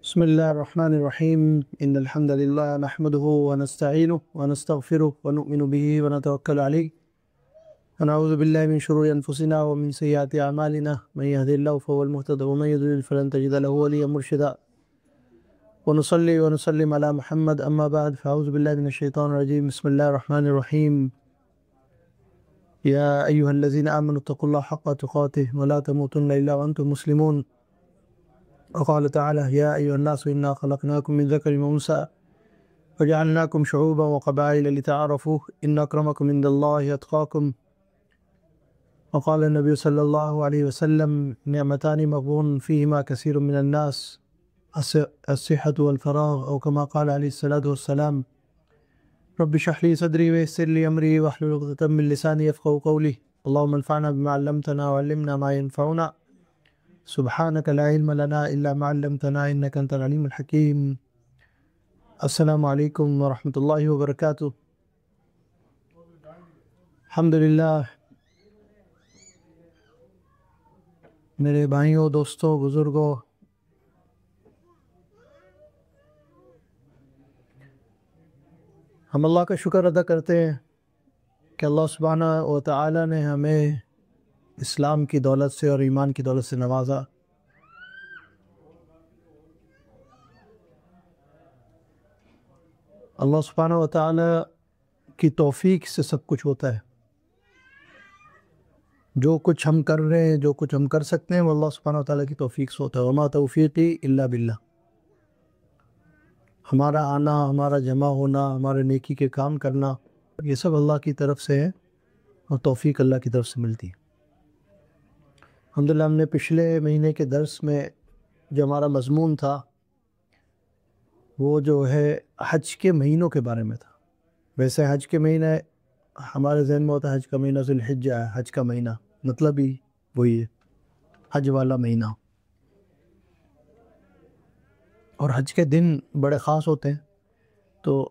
بسم الله الرحمن الرحيم إن الحمد لله نحمده ونستعينه ونستغفره ونؤمن به ونتوكل عليه ونعوذ بالله من شرور أنفسنا ومن سيئات أعمالنا من يهدي الله فهو المهتد ومن يضلل فلن تجد له وليا مرشدا ونصلي ونسلم على محمد أما بعد فأعوذ بالله من الشيطان الرجيم بسم الله الرحمن الرحيم يا أيها الذين آمنوا اتقوا الله حق تقاته ولا تموتن إلا وأنتم مسلمون وقال تعالى يا أيها الناس إنا خلقناكم من ذكر وأنثى وجعلناكم شعوبا وقبائل لتعارفوا إن أكرمكم عند الله أتقاكم وقال النبي صلى الله عليه وسلم نعمتان مغبون فيهما كثير من الناس الصحة والفراغ أو كما قال عليه الصلاة والسلام رب اشرح لي صدري ويسر لي أمري واحلل عقدة من لساني يفقهوا قولي اللهم انفعنا بما علمتنا وعلمنا ما ينفعنا سبحانك لا علم لنا إلا ما علمتنا إنك أنت العليم الحكيم السلام علیکم ورحمۃ اللہ وبرکاتہ۔ الحمدللہ میرے بھائیوں، دوستوں، بزرگوں، ہم اللہ کا شکر ادا کرتے ہیں کہ اللہ سبحانہ و تعالی نے ہمیں اسلام کی دولت سے اور ایمان کی دولت سے نوازا۔ اللہ سبحانہ و تعالی کی توفیق سے سب کچھ ہوتا ہے۔ جو کچھ ہم کر رہے ہیں، جو کچھ ہم کر سکتے ہیں، وہ اللہ سبحانہ و تعالی کی توفیق سے ہوتا ہے۔ وما توفیقی الا باللہ۔ ہمارا آنا، ہمارا جمع ہونا، ہمارے نیکی کے کام کرنا، یہ سب اللہ کی طرف سے ہے اور توفیق اللہ کی طرف سے ملتی ہے۔ الحمدللہ ہم نے پچھلے مہینے کے درس میں جو ہمارا مضمون تھا وہ جو ہے حج کے مہینوں کے بارے میں تھا۔ ویسے حج کے مہینہ ہمارے ذہن میں ہوتا ہے حج کا مہینہ ذی الحجہ ہے، حج کا مہینہ مطلب ہی وہی ہے، حج والا مہینہ۔ اور حج کے دن بڑے خاص ہوتے ہیں، تو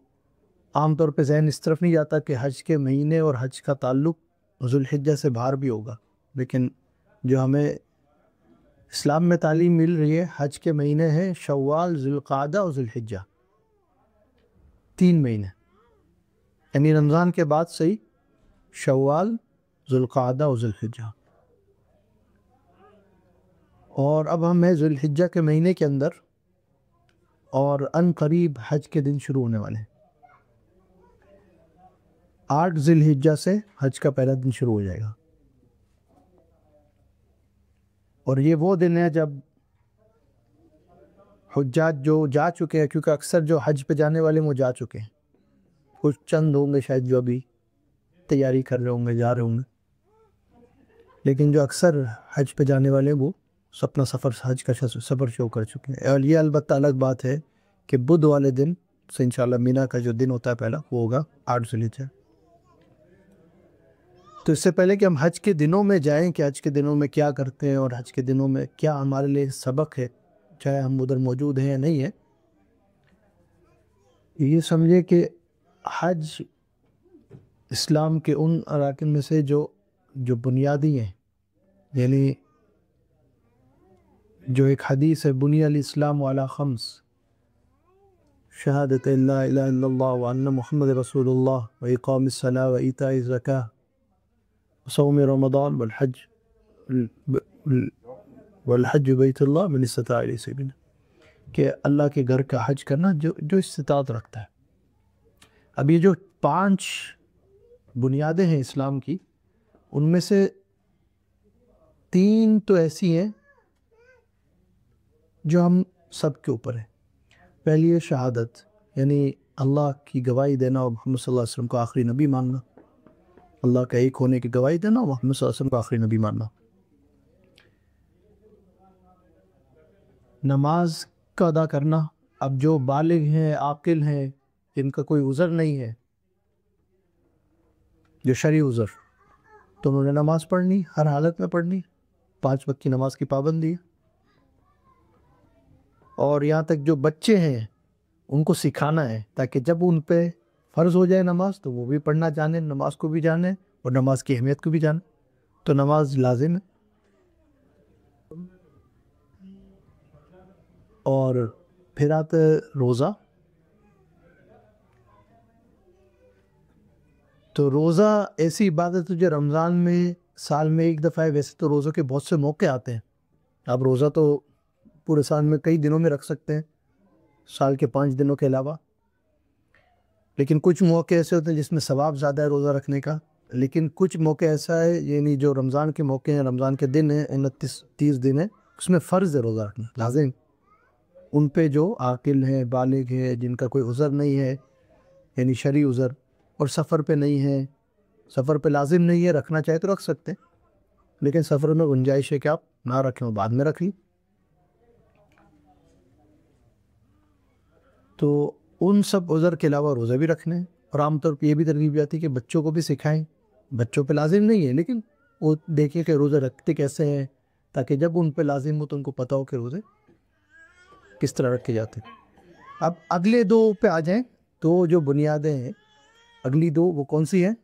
عام طور پہ ذہن اس طرف نہیں جاتا کہ حج کے مہینے اور حج کا تعلق ذی الحجہ سے باہر بھی ہوگا، لیکن جو ہمیں اسلام میں تعلیم مل رہی ہے، حج کے مہینے ہیں شوال، ذی القعدہ اور ذی الحجہ، 3 مہینے، یعنی رمضان کے بعد سے ہی شوال، ذی القعدہ اور ذی الحجہ۔ اور اب ہم ہیں ذی الحجہ کے مہینے کے اندر، اور ان قریب حج کے دن شروع ہونے والے ہیں۔ 8 ذی الحجہ سے حج کا پہلا دن شروع ہو جائے گا، اور یہ وہ دن ہے جب حجاج جو جا چکے ہیں، کیونکہ اکثر جو حج پہ جانے والے وہ جا چکے ہیں، کچھ چند ہوں گے شاید جو ابھی تیاری کر رہے ہوں گے، جا رہے ہوں گے، لیکن جو اکثر حج پہ جانے والے وہ اپنا سفر، حج کا سفر شروع کر چکے ہیں۔ اور یہ البتہ الگ بات ہے کہ بدھ والے دن سے انشاءاللہ مینا کا جو دن ہوتا ہے پہلا، وہ ہوگا 8 ذی الحجہ۔ تو اس سے پہلے کہ ہم حج کے دنوں میں جائیں کہ حج کے دنوں میں کیا کرتے ہیں اور حج کے دنوں میں کیا ہمارے لیے سبق ہے، چاہے ہم ادھر موجود ہیں یا نہیں ہیں، یہ سمجھے کہ حج اسلام کے ان اراکین میں سے جو بنیادی ہیں، یعنی جو ایک حدیث ہے بنی الاسلام علی 5 شہادت لا الہ الا اللہ وان محمد رسول اللہ واقام الصلاۃ وایتاء الزکاۃ وصوم رمضان والحج بیت اللہ من استطاع الیہ سبیلا، کہ اللہ کے گھر کا حج کرنا جو استطاعت رکھتا ہے۔ اب یہ جو 5 بنیادیں ہیں اسلام کی، ان میں سے 3 تو ایسی ہیں جو ہم سب کے اوپر ہیں۔ پہلی ہے شہادت، یعنی اللہ کی گواہی دینا اور محمد صلی اللہ علیہ وسلم کو آخری نبی ماننا، اللہ کا ایک ہونے کی گواہی دینا اور محمد صلی اللہ علیہ وسلم کو آخری نبی ماننا۔ نماز کا ادا کرنا، اب جو بالغ ہیں، عاقل ہیں، جن کا کوئی عذر نہیں ہے، جو شرعی عذر، تو انہوں نے نماز پڑھنی، ہر حالت میں پڑھنی، 5 وقت کی نماز کی پابندی ہے۔ اور یہاں تک جو بچے ہیں ان کو سکھانا ہے، تاکہ جب ان پہ فرض ہو جائے نماز تو وہ بھی پڑھنا جانیں، نماز کو بھی جانیں اور نماز کی اہمیت کو بھی جانیں۔ تو نماز لازم ہے۔ اور پھر آتا ہے روزہ. تو روزہ ایسی عبادت ہے جو رمضان میں سال میں ایک دفعہ ہے. ویسے تو روزوں کے بہت سے موقع آتے ہیں. آپ روزہ تو پورے سال میں کئی دنوں میں رکھ سکتے ہیں، سال کے 5 دنوں کے علاوہ. لیکن کچھ موقع ایسے ہوتے ہیں جس میں ثواب زیادہ ہے روزہ رکھنے کا. لیکن کچھ موقع ایسا ہے، یعنی جو رمضان کے موقع ہیں، رمضان کے دن ہیں، 29-30 دن ہیں، اس میں فرض ہے روزہ رکھنا لازم. ان پہ جو عاقل ہیں، بالغ ہیں، جن کا کوئی عذر نہیں ہے، یعنی شرعی عذر، اور سفر پہ نہیں ہے، سفر پہ لازم نہیں ہے، رکھنا چاہے تو رکھ سکتے ہیں. لیکن سفر میں گنجائش ہے کہ آپ نہ رکھیں اور بعد میں رکھ لیں. تو ان سب عذر کے علاوہ روزہ بھی رکھنے ہیں. اور عام طور پہ یہ بھی ترغیب جاتی ہے کہ بچوں کو بھی سکھائیں. بچوں پہ لازم نہیں ہے لیکن وہ دیکھیں کہ روزہ رکھتے کیسے ہیں، تاکہ جب ان پہ لازم ہو تو ان کو پتہ ہو کہ روزے کس طرح رکھے جاتے ہیں. اب اگلے 2 پہ آ جائیں تو جو بنیادیں ہیں اگلی 2 وہ کون سی ہیں؟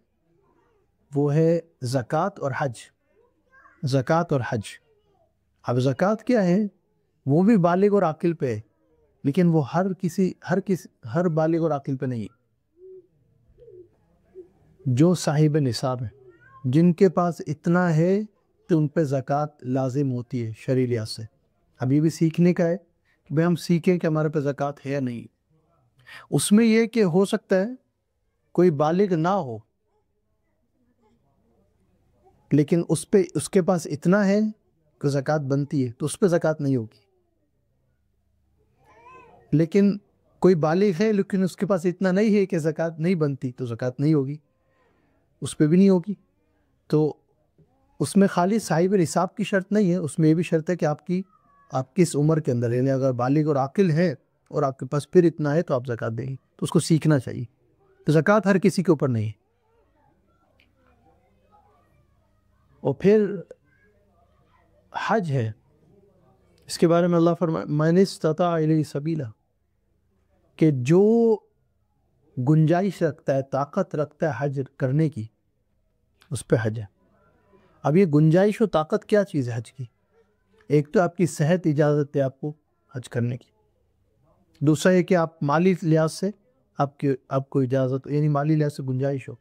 وہ ہے زکوٰۃ اور حج. زکوٰۃ اور حج. اب زکوٰۃ کیا ہے؟ وہ بھی بالغ اور عاقل پہ ہے، لیکن وہ ہر بالغ اور عاقل پہ نہیں. جو صاحب نصاب ہے، جن کے پاس اتنا ہے تو ان پہ زکوٰۃ لازم ہوتی ہے شرعی لحاظ سے. اب یہ بھی سیکھنے کا ہے کہ بھئی ہم سیکھیں کہ ہمارے پہ زکوٰۃ ہے یا نہیں. اس میں یہ کہ ہو سکتا ہے کوئی بالغ نہ ہو لیکن اس کے پاس اتنا ہے کہ زکوٰۃ بنتی ہے، تو اس پہ زکوٰۃ نہیں ہوگی. لیکن کوئی بالغ ہے لیکن اس کے پاس اتنا نہیں ہے کہ زکوٰۃ نہیں بنتی، تو زکوٰۃ نہیں ہوگی، اس پہ بھی نہیں ہوگی. تو اس میں خالی صاحب نصاب کی شرط نہیں ہے، اس میں یہ بھی شرط ہے کہ آپ کی اس عمر کے اندر، یعنی اگر بالغ اور عاقل ہے اور آپ کے پاس پھر اتنا ہے تو آپ زکوٰۃ دیں گے. تو اس کو سیکھنا چاہیے. تو زکوٰۃ ہر کسی کے اوپر نہیں ہے. اور پھر حج ہے، اس کے بارے میں اللہ فرمائے من استطاع الیہ سبیلا، کہ جو گنجائش رکھتا ہے، طاقت رکھتا ہے حج کرنے کی، اس پہ حج ہے. اب یہ گنجائش و طاقت کیا چیز ہے حج کی؟ ایک تو آپ کی صحت اجازت ہے آپ کو حج کرنے کی. دوسرا یہ کہ آپ مالی لحاظ سے آپ کو اجازت، یعنی مالی لحاظ سے گنجائش ہو.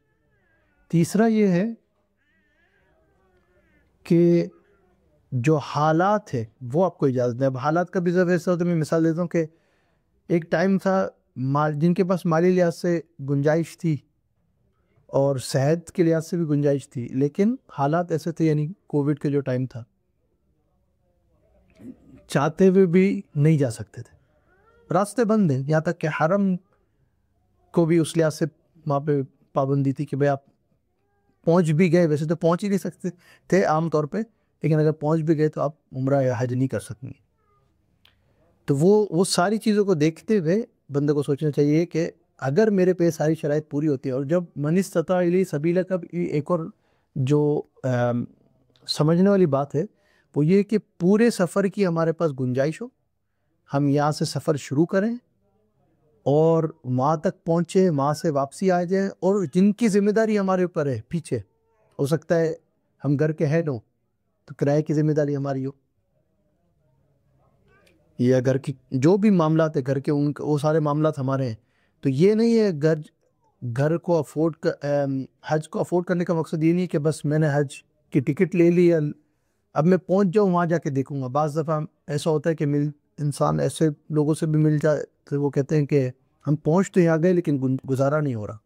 تیسرا یہ ہے کہ جو حالات ہے وہ آپ کو اجازت ہے. اب حالات کا بھی ضرور ایسا ہوتا ہے، میں مثال دیتا ہوں کہ ایک ٹائم تھا جن کے پاس مالی لحاظ سے گنجائش تھی اور صحت کے لحاظ سے بھی گنجائش تھی، لیکن حالات ایسے تھے، یعنی کووڈ کے جو ٹائم تھا، چاہتے ہوئے بھی نہیں جا سکتے تھے، راستے بند ہیں. یہاں تک کہ حرم کو بھی اس لحاظ سے وہاں پہ پابندی تھی کہ بھئی آپ پہنچ بھی گئے، ویسے تو پہنچ ہی نہیں سکتے تھے عام طور پہ، لیکن اگر پہنچ بھی گئے تو آپ عمرہ یا حج نہیں کر سکیں. تو وہ ساری چیزوں کو دیکھتے ہوئے بندے کو سوچنا چاہیے کہ اگر میرے پہ ساری شرائط پوری ہوتی ہے، اور جب من استطاع الیہ سبیلا کا ایک اور جو سمجھنے والی بات ہے وہ یہ کہ پورے سفر کی ہمارے پاس گنجائش ہو، ہم یہاں سے سفر شروع کریں اور وہاں تک پہنچے، وہاں سے واپسی آ جائیں، اور جن کی ذمہ داری ہمارے اوپر ہے پیچھے، ہو سکتا ہے ہم گھر کے ہیڈ ہوں تو کرائے کی ذمہ داری ہماری ہو، یا گھر کی جو بھی معاملات ہیں گھر کے وہ سارے معاملات ہمارے ہیں. تو یہ نہیں ہے گھر کو حج کو افورڈ کرنے کا مقصد یہ نہیں ہے کہ بس میں نے حج کی ٹکٹ لے لی، اب میں پہنچ جاؤں وہاں جا کے دیکھوں گا. بعض دفعہ ایسا ہوتا ہے کہ انسان ایسے لوگوں سے بھی مل جائے تو وہ کہتے ہیں کہ ہم پہنچ تو یہاں گئے لیکن گزارا نہیں ہو رہا.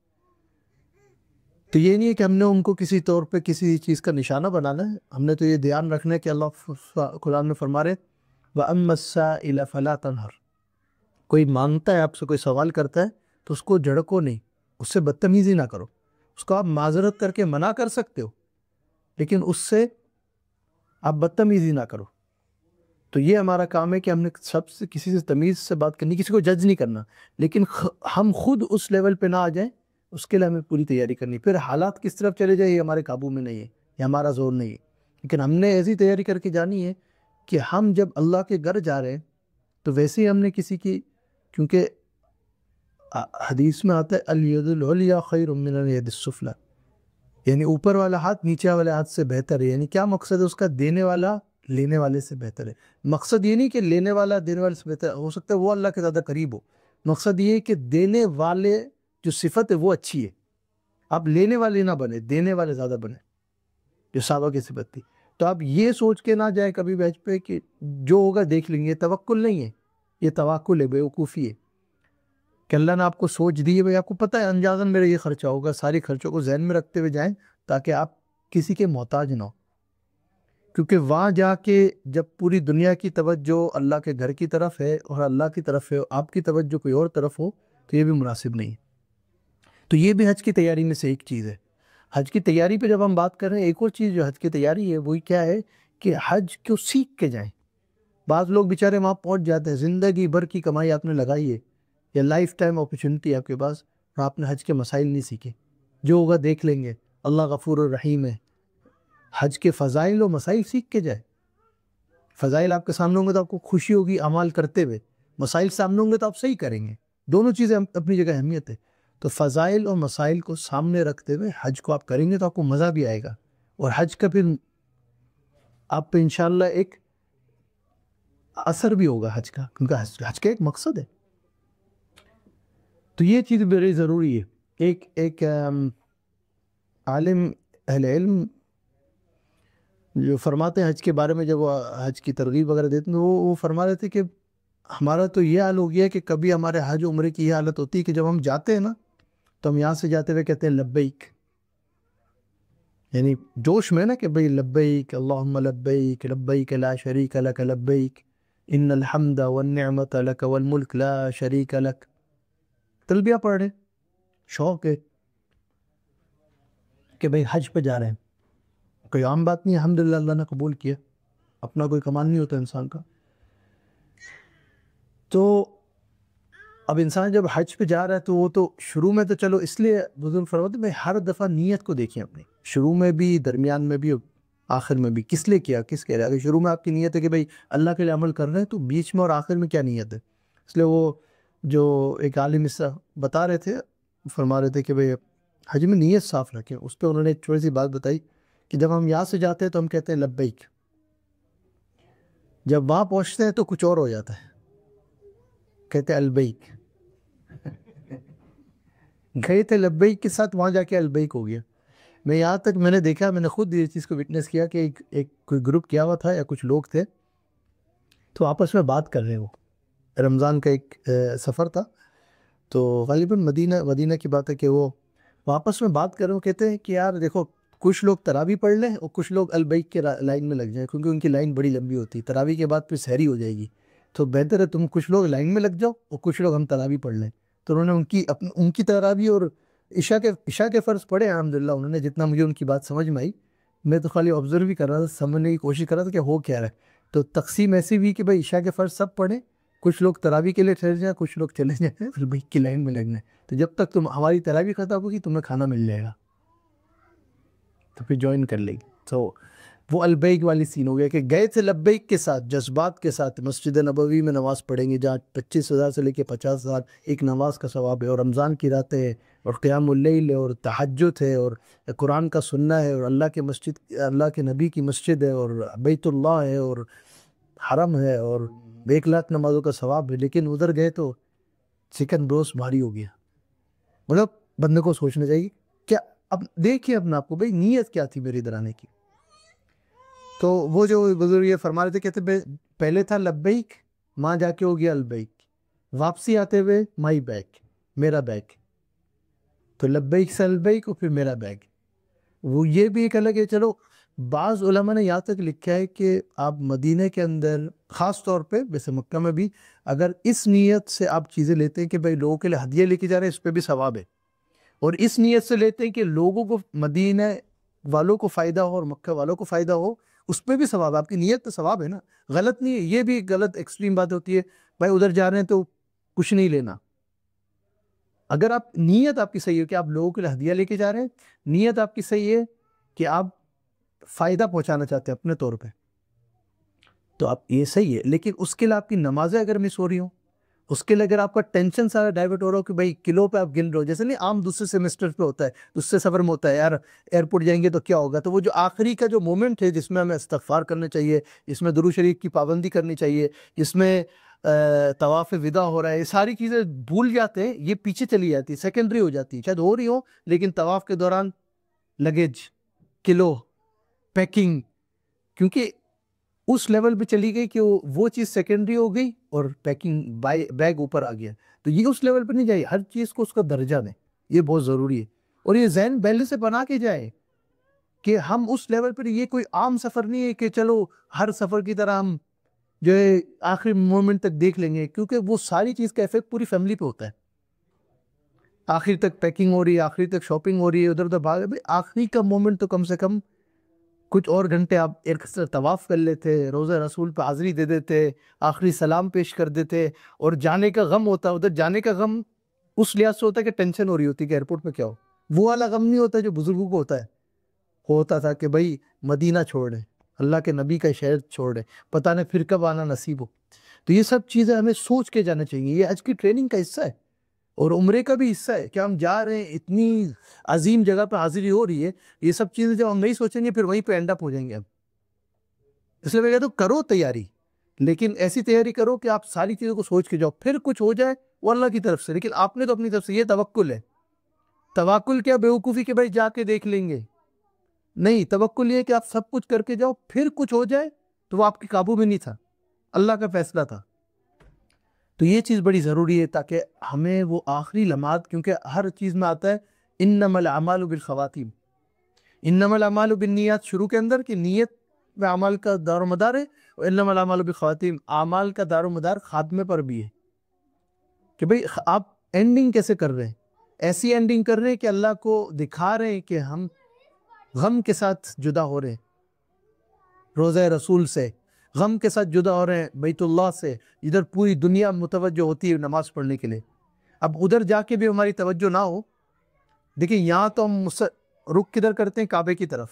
تو یہ نہیں ہے کہ ہم نے ان کو کسی طور پہ کسی چیز کا نشانہ بنانا ہے، ہم نے تو یہ دھیان رکھنا ہے کہ اللہ قرآن میں فرما رہے وَأَمَّا السَّائِلَ فَلَا تَنْهَرْ، کوئی مانگتا ہے آپ سے، کوئی سوال کرتا ہے تو اس کو جھڑکو نہیں، اس سے بدتمیزی نہ کرو. اس کو آپ معذرت کر کے منع کر سکتے ہو لیکن اس سے آپ بدتمیزی نہ کرو. تو یہ ہمارا کام ہے کہ ہم نے کسی سے تمیز سے بات کرنی، کسی کو جج نہیں کرنا، لیکن ہم خود اس لیول پہ نہ آ جائیں، اس کے لیے ہمیں پوری تیاری کرنی. پھر حالات کس طرف چلے جائیں یہ ہمارے قابو میں نہیں ہے، یہ ہمارا زور نہیں ہے، لیکن ہم نے ایسی تیاری کر کے جانی ہے کہ ہم جب اللہ کے گھر جا رہے ہیں تو ویسے ہی ہم نے کسی کی، کیونکہ حدیث میں آتا ہے الید العلیٰ خیر من الید السفلیٰ، یعنی اوپر والا ہاتھ نیچے والے ہاتھ سے بہتر ہے. یعنی کیا مقصد ہے اس کا؟ دینے والا لینے والے سے بہتر ہے۔ مقصد یہ نہیں کہ لینے والا دینے والے سے بہتر ہو سکتا ہے، وہ اللہ کے زیادہ قریب ہو، مقصد یہ ہے کہ دینے والے جو صفت ہے وہ اچھی ہے، آپ لینے والے نہ بنے، دینے والے زیادہ بنے، جو صحابہ کی صفت تھی۔ تو آپ یہ سوچ کے نہ جائیں کبھی بھی حج پہ کہ جو ہوگا دیکھ لیں گے، توکل نہیں ہے، یہ تواکل ہے، بیوقوفی ہے کہ اللہ نے آپ کو سوچ دی ہے، بھئی آپ کو پتہ ہے انجازن میرا یہ خرچہ ہوگا، ساری خرچوں کو ذہن میں رکھتے ہوئے جائیں تاکہ آپ کسی کے محتاج نہ ہو، کیونکہ وہاں جا کے جب پوری دنیا کی توجہ اللہ کے گھر کی طرف ہے اور اللہ کی طرف ہے، آپ کی توجہ کوئی اور طرف ہو تو یہ بھی مناسب نہیں ہے۔ تو یہ بھی حج کی تیاری میں سے ایک چیز ہے۔ حج کی تیاری پہ جب ہم بات کر رہے ہیں، ایک اور چیز جو حج کی تیاری ہے وہی کیا ہے کہ حج کو سیکھ کے جائیں۔ بعض لوگ بیچارے وہاں پہنچ جاتے ہیں، زندگی بھر کی کمائی آپ نے لگائی ہے یا لائف ٹائم اپرچونٹی آپ کے پاس، اور آپ نے حج کے مسائل نہیں سیکھے، جو ہوگا دیکھ لیں گے، اللہ غفور الرحیم ہے۔ حج کے فضائل و مسائل سیکھ کے جائے۔ فضائل آپ کے سامنے ہوں گے تو آپ کو خوشی ہوگی اعمال کرتے ہوئے، مسائل سامنے ہوں گے تو آپ صحیح کریں گے، دونوں چیزیں اپنی جگہ اہمیت ہے۔ تو فضائل اور مسائل کو سامنے رکھتے ہوئے حج کو آپ کریں گے تو آپ کو مزہ بھی آئے گا، اور حج کا پھر آپ پہ انشاءاللہ ایک اثر بھی ہوگا حج کا، کیونکہ حج کا ایک مقصد ہے۔ تو یہ چیز بڑی ضروری ہے۔ ایک عالم اہل علم جو فرماتے ہیں حج کے بارے میں، جب وہ حج کی ترغیب وغیرہ دیتے ہیں، وہ فرما رہے تھے کہ ہمارا تو یہ حال ہو گیا کہ کبھی ہمارے حج عمرے کی یہ حالت ہوتی ہے کہ جب ہم جاتے ہیں نا تو ہم یہاں سے جاتے ہوئے کہتے ہیں لبیک، یعنی جوش میں نا کہ بھئی لبیک اللہم لبیک لبیک لا شریک لک لبیک ان الحمد والنعمت لک والملک لا شریک لک، تلبیہ پڑھ رہے، شوق ہے کہ بھئی حج پہ جا رہے ہیں، کوئی عام بات نہیں، الحمدللہ اللہ نے قبول کیا، اپنا کوئی کمال نہیں ہوتا انسان کا۔ تو اب انسان جب حج پہ جا رہا ہے تو وہ تو شروع میں تو چلو، اس لیے بزرگ فرماتے ہیں ہر دفعہ نیت کو دیکھیں اپنی، شروع میں بھی، درمیان میں بھی، آخر میں بھی، کس لیے کیا، کس کہہ رہا ہے۔ اگر شروع میں آپ کی نیت ہے کہ بھئی اللہ کے لیے عمل کر رہے ہیں تو بیچ میں اور آخر میں کیا نیت ہے۔ اس لیے وہ جو ایک عالم اس بتا رہے تھے، فرما رہے تھے کہ بھئی حج میں نیت صاف رکھیں۔ اس پہ انہوں نے ایک چھوٹی سی بات بتائی کہ جب ہم یہاں سے جاتے ہیں تو ہم کہتے ہیں لبیک، جب وہاں پہنچتے ہیں تو کچھ اور ہو جاتا ہے، کہتے ہیں البیک، گئے تھے لبیک کے ساتھ، وہاں جا کے البیک ہو گیا۔ میں یہاں تک میں نے دیکھا، میں نے خود یہ چیز کو وٹنس کیا کہ ایک کوئی گروپ کیا ہوا تھا یا کچھ لوگ تھے تو آپس میں بات کر رہے ہیں، وہ رمضان کا ایک سفر تھا، تو غالباً مدینہ کی بات ہے کہ وہ آپس میں بات کر رہے ہیں، کہتے ہیں کہ یار دیکھو کچھ لوگ تراویح پڑھ لیں اور کچھ لوگ البیک کے لائن میں لگ جائیں، کیونکہ ان کی لائن بڑی لمبی ہوتی ہے، تراویح کے بعد پھر سحری ہو جائے گی، تو بہتر ہے تم کچھ لوگ لائن میں لگ جاؤ اور کچھ لوگ ہم تراویح پڑھ لیں۔ تو انہوں نے ان کی تراویح اور عشاء کے فرض پڑھے الحمدللہ، انہوں نے جتنا مجھے ان کی بات سمجھ میں آئی، میں تو خالی آبزرو بھی کر رہا تھا، سمجھنے کی کوشش کر رہا تھا کہ ہو کیا رہا ہے۔ تو تقسیم ایسی بھی کہ بھائی عشاء کے فرض سب پڑھیں، کچھ لوگ تراویح کے لیے ٹھہر جائیں، کچھ لوگ چلے جائیں البیک کی لائن میں لگنا ہے، تو جب تک ہماری تراویح ختم ہوگی تمہیں کھانا مل جائے گا، تو پھر جوائن کر لے گی۔ تو وہ البیک والی سین ہو گیا کہ گئے تھے لبیک کے ساتھ، جذبات کے ساتھ، مسجد نبوی میں نماز پڑھیں گے جہاں 25,000 سے لے کے 50,000 ایک نماز کا ثواب ہے، اور رمضان کی راتیں ہیں، اور قیام اللیل ہے، اور تہجد ہے، اور قرآن کا سننا ہے، اور اللہ کے نبی کی مسجد ہے، اور بیت اللہ ہے، اور حرم ہے، اور 1,00,000 نمازوں کا ثواب ہے، لیکن ادھر گئے تو چکن بروس بھاری ہو گیا۔ مطلب بندے کو سوچنا چاہیے کیا، اب دیکھیں اپنا آپ کو، بھئی نیت کیا تھی میری ادھر آنے کی۔ تو وہ جو بزرگ یہ فرما رہے تھے، کہتے پہلے تھا لبیک، ماں جا کے ہو گیا البیک، واپسی آتے ہوئے مائی بیک، میرا بیک، تو لبیک سے البیک اور پھر میرا بیک۔ وہ یہ بھی ایک الگ ہے۔ چلو بعض علماء نے یہاں تک لکھا ہے کہ آپ مدینہ کے اندر خاص طور پہ، ویسے مکہ میں بھی، اگر اس نیت سے آپ چیزیں لیتے ہیں کہ بھائی لوگوں کے لیے ہدیہ لے کے جا رہے ہیں، اس پہ بھی ثواب ہے، اور اس نیت سے لیتے ہیں کہ لوگوں کو، مدینہ والوں کو فائدہ ہو اور مکہ والوں کو فائدہ ہو، اس پہ بھی ثواب ہے۔ آپ کی نیت تو ثواب ہے نا، غلط نہیں ہے۔ یہ بھی غلط ایکسٹریم بات ہوتی ہے بھائی ادھر جا رہے ہیں تو کچھ نہیں لینا۔ اگر آپ نیت آپ کی صحیح ہے کہ آپ لوگوں کے لیے ہدیہ لے کے جا رہے ہیں، نیت آپ کی صحیح ہے کہ آپ فائدہ پہنچانا چاہتے ہیں اپنے طور پہ، تو آپ یہ صحیح ہے، لیکن اس کے لیے آپ کی نمازیں اگر مس ہو رہی ہوں اس کے لیے اگر آپ کا ٹینشن سارا ڈائیورٹ ہو رہا ہو کہ بھائی کلو پہ آپ گن رہے ہو، جیسے نہیں عام دوسرے سیمسٹر پہ ہوتا ہے، دوسرے سفر میں ہوتا ہے یار ایئرپورٹ جائیں گے تو کیا ہوگا، تو وہ جو آخری کا جو مومنٹ ہے جس میں ہمیں استغفار کرنا چاہیے، جس میں درود شریف کی پابندی کرنی چاہیے، جس میں طواف وداع ہو رہا ہے، یہ ساری چیزیں بھول جاتے ہیں، یہ پیچھے چلی جاتی ہے، سیکنڈری ہو جاتی ہے، شاید ہو رہی ہو لیکن طواف کے دوران لگیج، کلو، پیکنگ، کیونکہ اس لیول پہ چلی گئی کہ وہ چیز سیکنڈری ہو گئی اور پیکنگ بیگ اوپر آ گیا، تو یہ اس لیول پہ نہیں جائے، ہر چیز کو اس کا درجہ دیں، یہ بہت ضروری ہے، اور یہ ذہن پہلے سے بنا کے جائے کہ ہم اس لیول پر، یہ کوئی عام سفر نہیں ہے کہ چلو ہر سفر کی طرح ہم جو ہے آخری مومنٹ تک دیکھ لیں گے، کیونکہ وہ ساری چیز کا ایفیکٹ پوری فیملی پہ ہوتا ہے، آخری تک پیکنگ ہو رہی ہے، آخری تک شاپنگ ہو رہی ہے، ادھر ادھر بھاگ، آخری کا مومنٹ تو کم سے کم کچھ اور گھنٹے آپ ایک طواف کر لیتے، روزہ رسول پہ حاضری دے دیتے، آخری سلام پیش کر دیتے، اور جانے کا غم ہوتا ہے، ادھر جانے کا غم اس لحاظ سے ہوتا ہے کہ ٹینشن ہو رہی ہوتی ہے کہ ایئرپورٹ پہ کیا ہو، وہ والا غم نہیں ہوتا جو بزرگوں کو ہوتا تھا کہ بھائی مدینہ چھوڑ دیں، اللہ کے نبی کا شہر چھوڑ دیں، پتہ نہیں پھر کب آنا نصیب ہو، تو یہ سب چیزیں ہمیں سوچ کے جانا چاہیے، یہ آج کی ٹریننگ کا حصہ ہے، اور عمرے کا بھی حصہ ہے کہ ہم جا رہے ہیں، اتنی عظیم جگہ پہ حاضری ہو رہی ہے، یہ سب چیزیں جب ہم نہیں سوچیں گے پھر وہیں پہ اینڈ اپ ہو جائیں گے ہم، اس لیے میں کہتا ہوں کرو تیاری، لیکن ایسی تیاری کرو کہ آپ ساری چیزوں کو سوچ کے جاؤ، پھر کچھ ہو جائے وہ اللہ کی طرف سے، لیکن آپ نے تو اپنی طرف سے، یہ توکل ہے، توکل کیا بیوقوفی کہ بھائی جا کے دیکھ لیں گے، نہیں، توکل یہ کہ آپ سب کچھ کر کے جاؤ، پھر کچھ ہو جائے تو وہ آپ کے قابو میں نہیں تھا، اللہ کا فیصلہ تھا، تو یہ چیز بڑی ضروری ہے تاکہ ہمیں وہ آخری لمحات، کیونکہ ہر چیز میں آتا ہے انما الاعمال بالخواتیم، انما الاعمال بالنیات شروع کے اندر، کہ نیت میں اعمال کا دار و مدار ہے، اور انما الاعمال بالخواتیم اعمال کا دار و مدار خاتمے پر بھی ہے، کہ بھئی آپ اینڈنگ کیسے کر رہے ہیں، ایسی اینڈنگ کر رہے ہیں کہ اللہ کو دکھا رہے ہیں کہ ہم غم کے ساتھ جدا ہو رہے ہیں روزہ رسول سے، غم کے ساتھ جدا ہو رہے ہیں بیت اللہ سے، ادھر پوری دنیا متوجہ ہوتی ہے نماز پڑھنے کے لیے، اب ادھر جا کے بھی ہماری توجہ نہ ہو، دیکھیں یہاں تو ہم رخ کدھر کرتے ہیں، کعبے کی طرف،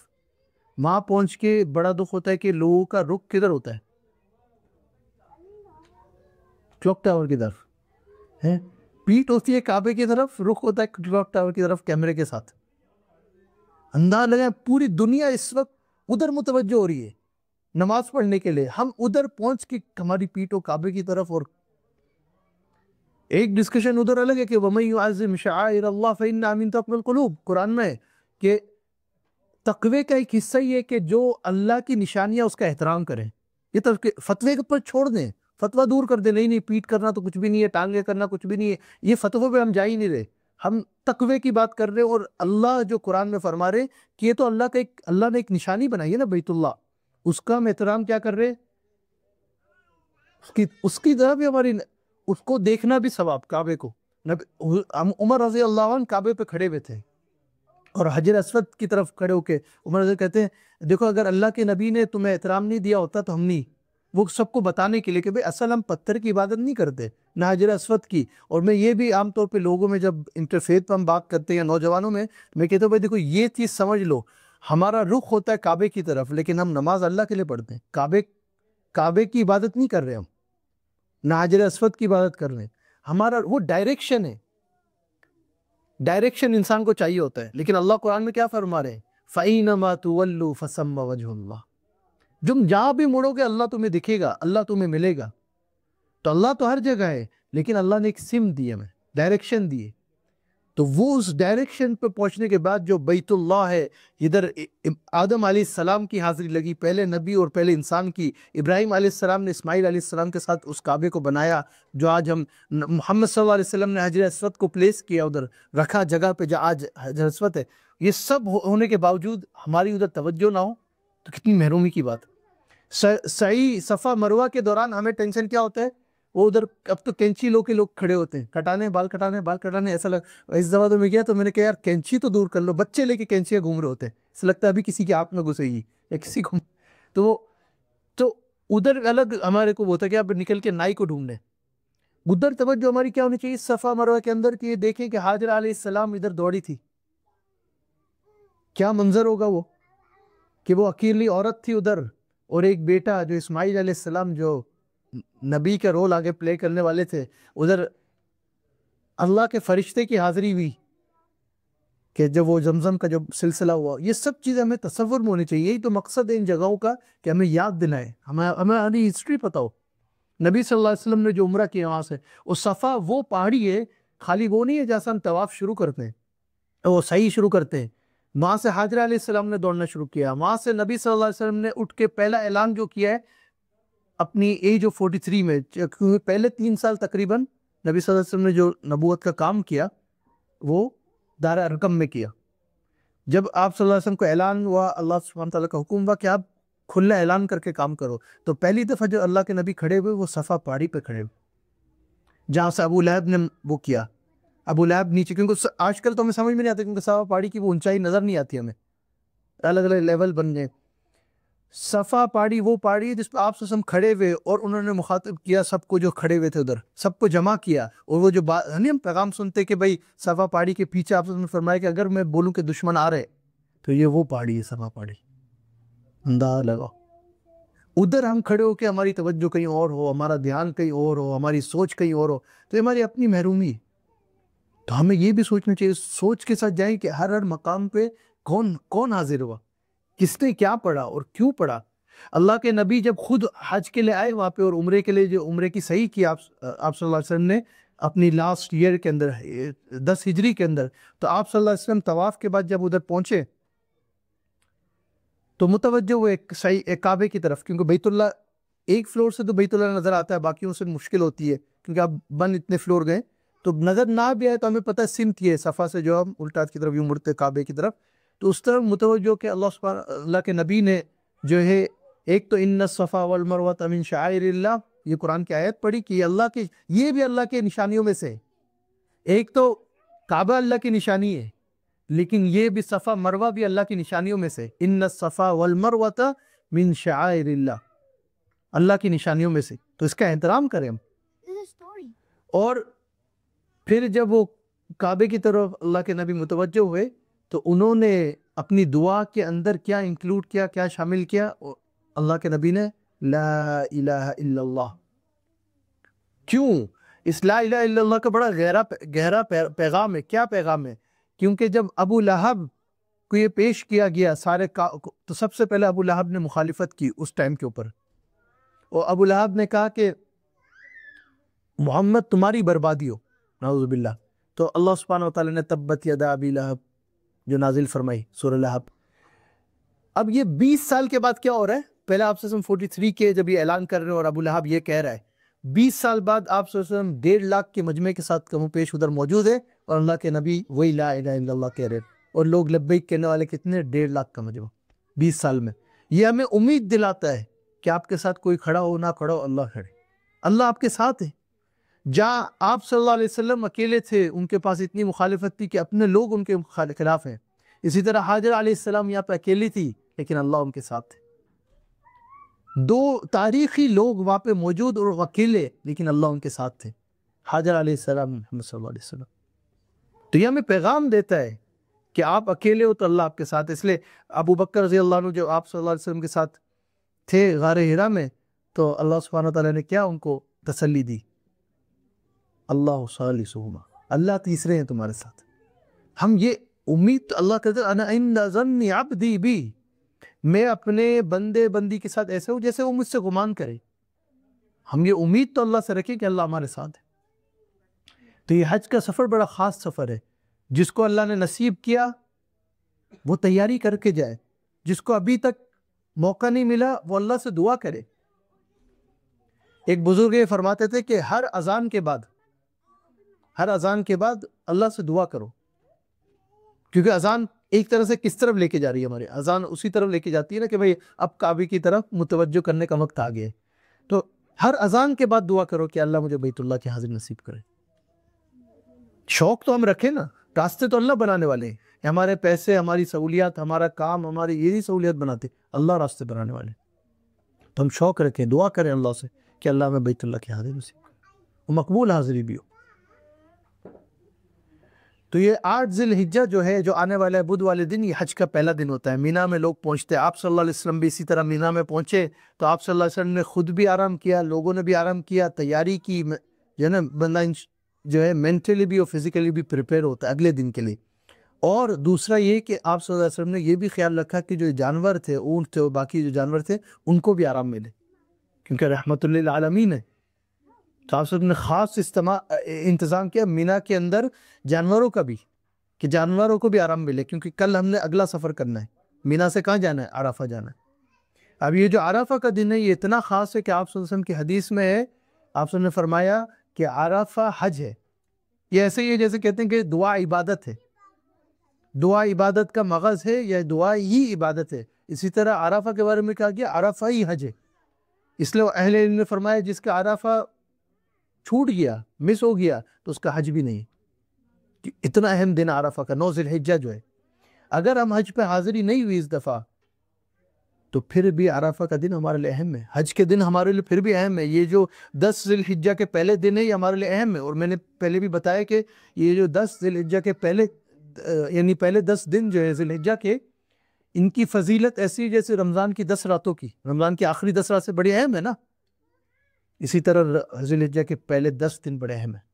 وہاں پہنچ کے بڑا دکھ ہوتا ہے کہ لوگوں کا رخ کدھر ہوتا ہے، کلوک ٹاور کی طرف ہے، پیٹ ہوتی ہے کعبے کی طرف، رخ ہوتا ہے کلوک ٹاور کی طرف کیمرے کے ساتھ، اندازہ لگائیں پوری دنیا اس وقت ادھر متوجہ ہو رہی ہے نماز پڑھنے کے لیے، ہم ادھر پہنچ کے ہماری پیٹ ہو کعبے کی طرف، اور ایک ڈسکشن ادھر الگ ہے کہ وَمَن يُعَظِّمْ شَعَائِرَ اللَّهِ فَإِنَّهَا مِن تَقْوَى الْقُلُوبِ، قرآن میں کہ تقوی کا ایک حصہ یہ ہے کہ جو اللہ کی نشانیاں اس کا احترام کریں، یہ تو فتوے کے اوپر چھوڑ دیں، فتویٰ دور کر دیں، نہیں پیٹ کرنا تو کچھ بھی نہیں ہے، ٹانگیں کرنا کچھ بھی نہیں ہے، یہ فتووں پہ ہم جا ہی نہیں رہے، ہم تقوی کی بات کر رہے ہیں، اور اللہ جو قرآن میں فرما رہے کہ یہ تو اللہ نے ایک نشانی بنائی ہے نا بیت اللہ، اس کا ہم احترام کیا کر رہے، اس کی طرح بھی ہماری، اس کو دیکھنا بھی ثواب، کعبے کو، عمر رضی اللہ عنہ کعبے پہ کھڑے ہوئے تھے اور حجر اسود کی طرف کھڑے ہو کے عمر رضی کہتے ہیں دیکھو اگر اللہ کے نبی نے تمہیں احترام نہیں دیا ہوتا تو ہم نہیں، وہ سب کو بتانے کے لیے کہ بھئی اصل ہم پتھر کی عبادت نہیں کرتے نہ حجر اسود کی، اور میں یہ بھی عام طور پہ لوگوں میں جب انٹرفیت پہ ہم بات کرتے ہیں یا نوجوانوں میں کہتا ہوں بھائی دیکھو یہ چیز سمجھ لو، ہمارا رخ ہوتا ہے کعبے کی طرف، لیکن ہم نماز اللہ کے لیے پڑھتے ہیں، کعبے کی عبادت نہیں کر رہے ہم، نہ حجر اسود کی عبادت کر رہے ہیں، ہمارا وہ ڈائریکشن ہے، ڈائریکشن انسان کو چاہیے ہوتا ہے، لیکن اللہ قرآن میں کیا فرما رہے ہیں فَإِنَّمَا تُوَلُّوا فَثَمَّ وَجْهُ اللَّهِ، تم جہاں بھی مڑو گے اللہ تمہیں دکھے گا، اللہ تمہیں ملے گا، تو اللہ تو ہر جگہ ہے، لیکن اللہ نے ایک سم دی ہمیں، ڈائریکشن دی ہے، تو وہ اس ڈائریکشن پہ پہنچنے کے بعد جو بیت اللہ ہے، ادھر آدم علیہ السلام کی حاضری لگی، پہلے نبی اور پہلے انسان کی، ابراہیم علیہ السلام نے اسماعیل علیہ السلام کے ساتھ اس کعبے کو بنایا، جو آج ہم محمد صلی اللہ علیہ وسلم نے حجر اسود کو پلیس کیا، ادھر رکھا جگہ پہ جہاں آج حجر اسود ہے، یہ سب ہونے کے باوجود ہماری ادھر توجہ نہ ہو تو کتنی محرومی کی بات۔ سعی صفا مروہ کے دوران ہمیں ٹینشن کیا ہوتا ہے، وہ ادھر اب تو کینچی لو کے لوگ کھڑے ہوتے ہیں، کٹانے بال کٹانے، ایسا اس زمانے میں گیا تو میں نے کہا یار کینچی تو دور کر لو، بچے لے کے کینچیاں گھوم رہے ہوتے ہیں، ایسا لگتا ہے ابھی کسی کی آنکھ میں گھسے گی یا کسی کو، تو ادھر الگ ہمارے کو ہوتا ہے کہ آپ نکل کے نائی کو ڈھونڈیں، ادھر توجہ ہماری کیا ہونی چاہیے صفا مروہ کے اندر، کہ دیکھیں کہ حاجرہ علیہ السلام ادھر دوڑی تھی، کیا منظر ہوگا وہ، کہ وہ اکیلی عورت تھی ادھر، اور ایک بیٹا جو اسماعیل علیہ السلام جو نبی کا رول آگے پلے کرنے والے تھے، ادھر اللہ کے فرشتے کی حاضری ہوئی کہ جب وہ زمزم کا جو سلسلہ ہوا. یہ سب چیزیں ہمیں تصور میں ہونی چاہیے. یہی تو مقصد ہے ان جگہوں کا کہ ہمیں یاد دلائے، ہمیں ہماری ہسٹری پتہ ہو. نبی صلی اللہ علیہ وسلم نے جو عمرہ کیا وہاں سے، وہ صفا وہ پہاڑی ہے، خالی وہ نہیں ہے جیسا ہم طواف شروع کرتے ہیں، وہ صحیح شروع کرتے ہیں. وہاں سے حاجرہ علیہ السلام نے دوڑنا شروع کیا. وہاں سے نبی صلی اللہ علیہ وسلم نے اٹھ کے پہلا اعلان جو کیا ہے اپنی ایج آف 43 میں، کیونکہ پہلے 3 سال تقریباً نبی صلی اللہ علیہ وسلم نے جو نبوت کا کام کیا وہ دار ارقم میں کیا. جب آپ صلی اللہ علیہ وسلم کو اعلان ہوا، اللہ سبحانہ تعالیٰ کا حکم ہوا کہ آپ کھلا اعلان کر کے کام کرو، تو پہلی دفعہ جو اللہ کے نبی کھڑے ہوئے وہ صفا پہاڑی پہ کھڑے ہوئے، جہاں سے ابو لہب نے وہ کیا. ابو لہب نیچے، کیونکہ آج کل تو ہمیں سمجھ میں نہیں آتا، کیونکہ صفا پہاڑی کی وہ اونچائی نظر نہیں آتی ہمیں، الگ الگ لیول بن گئے. صفا پہاڑی وہ پہاڑی ہے جس پہ آپ صلی اللہ علیہ وسلم کھڑے ہوئے اور انہوں نے مخاطب کیا سب کو جو کھڑے ہوئے تھے، ادھر سب کو جمع کیا. اور وہ جو ہم پیغام سنتے کہ بھائی صفا پہاڑی کے پیچھے آپ صلی اللہ علیہ وسلم نے فرمایا کہ اگر میں بولوں کہ دشمن آ رہے تو یہ وہ پہاڑی ہے، صفا پہاڑی. اندازہ لگاؤ، ادھر ہم کھڑے ہو کے ہماری توجہ کہیں اور ہو، ہمارا دھیان کہیں اور ہو، ہماری سوچ کہیں اور ہو، تو یہ ہماری اپنی محرومی. تو ہمیں یہ بھی سوچنا چاہیے، سوچ کے ساتھ جائیں کہ ہر مقام پہ کون حاضر ہوا، کس نے کیا پڑھا اور کیوں پڑھا. اللہ کے نبی جب خود حج کے لیے آئے وہاں پہ اور عمرے کے لیے جو عمرے کی صحیح کی آپ صلی اللہ علیہ وسلم نے اپنی لاسٹ ایئر کے اندر 10 ہجری کے اندر، تو آپ صلی اللہ علیہ وسلم طواف کے بعد جب ادھر پہنچے تو متوجہ ہوئے ایک کعبے کی طرف، کیونکہ بیت اللہ ایک فلور سے تو بیت اللہ نظر آتا ہے، باقیوں سے مشکل ہوتی ہے کیونکہ آپ بند اتنے فلور گئے تو نظر نہ بھی آئے تو ہمیں پتہ ہے سمت یہ ہے، صفا سے جو ہم الٹا کی طرف یوں مڑتے کعبے کی طرف، تو اس طرف متوجہ کہ اللہ کے نبی نے جو ہے ایک تو ان الصفا والمروۃ من شعائر اللہ، یہ قرآن کی آیت پڑھی کہ یہ بھی اللہ کے نشانیوں میں سے، ایک تو کعبہ اللہ کی نشانی ہے لیکن یہ بھی صفا مروہ بھی اللہ کی نشانیوں میں سے، ان الصفا والمروۃ من شعائر اللہ، اللہ کی نشانیوں میں سے، تو اس کا احترام کریں ہم. اور پھر جب وہ کعبے کی طرف اللہ کے نبی متوجہ ہوئے تو انہوں نے اپنی دعا کے اندر کیا انکلوڈ کیا، کیا شامل کیا؟ اللہ کے نبی نے لا الہ الا اللہ. کیوں؟ اس لا الہ الا اللہ کا بڑا گہرا پیغام ہے. کیا پیغام ہے؟ کیونکہ جب ابو لہب کو یہ پیش کیا گیا تو سب سے پہلے ابو لہب نے مخالفت کی اس ٹائم کے اوپر، اور ابو لہب نے کہا کہ محمد تمہاری بربادی ہو، نعوذ باللہ. تو اللہ سبحانہ وتعالی نے تبت یدا ابی لہب جو نازل فرمائی سورہ لہب. اب یہ 20 سال کے بعد کیا ہو رہا ہے؟ پہلے آپ صلی اللہ علیہ وسلم 43 کے جب یہ اعلان کر رہے ہیں اور ابو لہب یہ کہہ رہا ہے، 20 سال بعد آپ صلی اللہ علیہ وسلم 1.5 لاکھ کے مجمع کے ساتھ کم و پیش ادھر موجود ہے اور اللہ کے نبی وہی لا الہ الا اللہ کہہ رہے ہیں، اور لوگ لبیک کہنے والے کتنے؟ 1.5 لاکھ کا مجمع 20 سال میں. یہ ہمیں امید دلاتا ہے کہ آپ کے ساتھ کوئی کھڑا ہو نہ کھڑا ہو، اللہ کھڑے، اللہ آپ کے ساتھ ہے. جہاں آپ صلی اللہ علیہ وسلم اکیلے تھے، ان کے پاس اتنی مخالفت تھی کہ اپنے لوگ ان کے خلاف ہیں، اسی طرح حاجر علیہ السلام یہاں پہ اکیلی تھی لیکن اللہ ان کے ساتھ تھے. 2 تاریخی لوگ وہاں پہ موجود اور اکیلے لیکن اللہ ان کے ساتھ تھے، حاجر علیہ السلام، محمد صلی اللہ علیہ وسلم. تو یہ ہمیں پیغام دیتا ہے کہ آپ اکیلے ہو تو اللہ آپ کے ساتھ. اس لیے ابو بکر رضی اللہ عنہ جو آپ صلی اللہ علیہ وسلم کے ساتھ تھے غار حرا میں، تو اللہ سبحانہ تعالیٰ نے کیا ان کو تسلی دی؟ اللہ ثالثہما، اللہ تیسرے ہیں تمہارے ساتھ. ہم یہ امید اللہ کرتے ہیں، انا عند ظن عبدی بی، میں اپنے بندی کے ساتھ ایسے ہوں جیسے وہ مجھ سے گمان کرے. ہم یہ امید تو اللہ سے رکھیں کہ اللہ ہمارے ساتھ ہے. تو یہ حج کا سفر بڑا خاص سفر ہے، جس کو اللہ نے نصیب کیا وہ تیاری کر کے جائے، جس کو ابھی تک موقع نہیں ملا وہ اللہ سے دعا کرے. ایک بزرگ یہ فرماتے تھے کہ ہر اذان کے بعد اللہ سے دعا کرو، کیونکہ اذان ایک طرح سے کس طرف لے کے جا رہی ہے؟ ہمارے اذان اسی طرف لے کے جاتی ہے نا کہ بھئی اب کعبے کی طرف متوجہ کرنے کا وقت آ گیا ہے. تو ہر اذان کے بعد دعا کرو کہ اللہ مجھے بیت اللہ کی حاضر نصیب کرے. شوق تو ہم رکھیں نا، راستے تو اللہ بنانے والے ہیں، ہمارے پیسے، ہماری سہولیات، ہمارا کام، ہماری یہی سہولیات بناتے، اللہ راستے بنانے والے. تو ہم شوق رکھیں، دعا کریں اللہ سے کہ اللہ میں بیت اللہ کی حاضر نصیب کرے، وہ مقبول حاضری بھی ہو. تو یہ 8 ذی الحجہ جو ہے، جو آنے والا ہے بدھ والے دن، یہ حج کا پہلا دن ہوتا ہے۔ مینا میں لوگ پہنچتے ہیں، آپ صلی اللہ علیہ وسلم بھی اسی طرح مینا میں پہنچے، تو آپ صلی اللہ علیہ وسلم نے خود بھی آرام کیا، لوگوں نے بھی آرام کیا، تیاری کی، جو ہے نا بندہ جو ہے مینٹلی بھی اور فزیکلی بھی پریپیئر ہوتا ہے اگلے دن کے لیے۔ اور دوسرا یہ کہ آپ صلی اللہ علیہ وسلم نے یہ بھی خیال رکھا کہ جو جانور تھے، اونٹ تھے اور باقی جو جانور تھے، ان کو بھی آرام ملے، کیونکہ رحمت للعالمین ہے۔ تو آپ صلی اللہ علیہ وسلم نے خاص انتظام کیا مینا کے اندر جانوروں کا بھی، کہ جانوروں کو بھی آرام ملے، کیونکہ کل ہم نے اگلا سفر کرنا ہے، مینا سے کہاں جانا ہے؟ عرفہ جانا ہے۔ اب یہ جو عرفہ کا دن ہے، یہ اتنا خاص ہے کہ آپ صلی اللہ علیہ وسلم کی حدیث میں ہے، آپ صلی اللہ علیہ وسلم نے فرمایا کہ عرفہ حج ہے۔ یہ ایسے ہی ہے جیسے کہتے ہیں کہ دعا عبادت ہے، دعا عبادت کا مغز ہے، یا دعا ہی عبادت ہے۔ اسی طرح عرفہ کے بارے میں کہا گیا عرفہ ہی حج ہے، اس لیے اہل علم نے فرمایا جس کا عرفہ چھوٹ گیا، مس ہو گیا، تو اس کا حج بھی نہیں ہے۔ اتنا اہم دن عرفہ کا، 9 ذی الحجہ جو ہے، اگر ہم حج پہ حاضری نہیں ہوئی اس دفعہ، تو پھر بھی عرفہ کا دن ہمارے لیے اہم ہے، حج کے دن ہمارے لیے پھر بھی اہم ہے۔ یہ جو 10 ذی الحجہ کے پہلے دن ہے، یہ ہمارے لیے اہم ہے، اور میں نے پہلے بھی بتایا کہ یہ جو 10 ذی الحجہ کے پہلے، یعنی پہلے 10 دن جو ہے ذی الحجہ کے، ان کی فضیلت ایسی جیسے رمضان کی 10 راتوں کی، رمضان کی آخری 10 رات سے بڑی اہم ہے نا، اسی طرح ذی الحجہ کے پہلے 10 دن بڑے اہم ہیں۔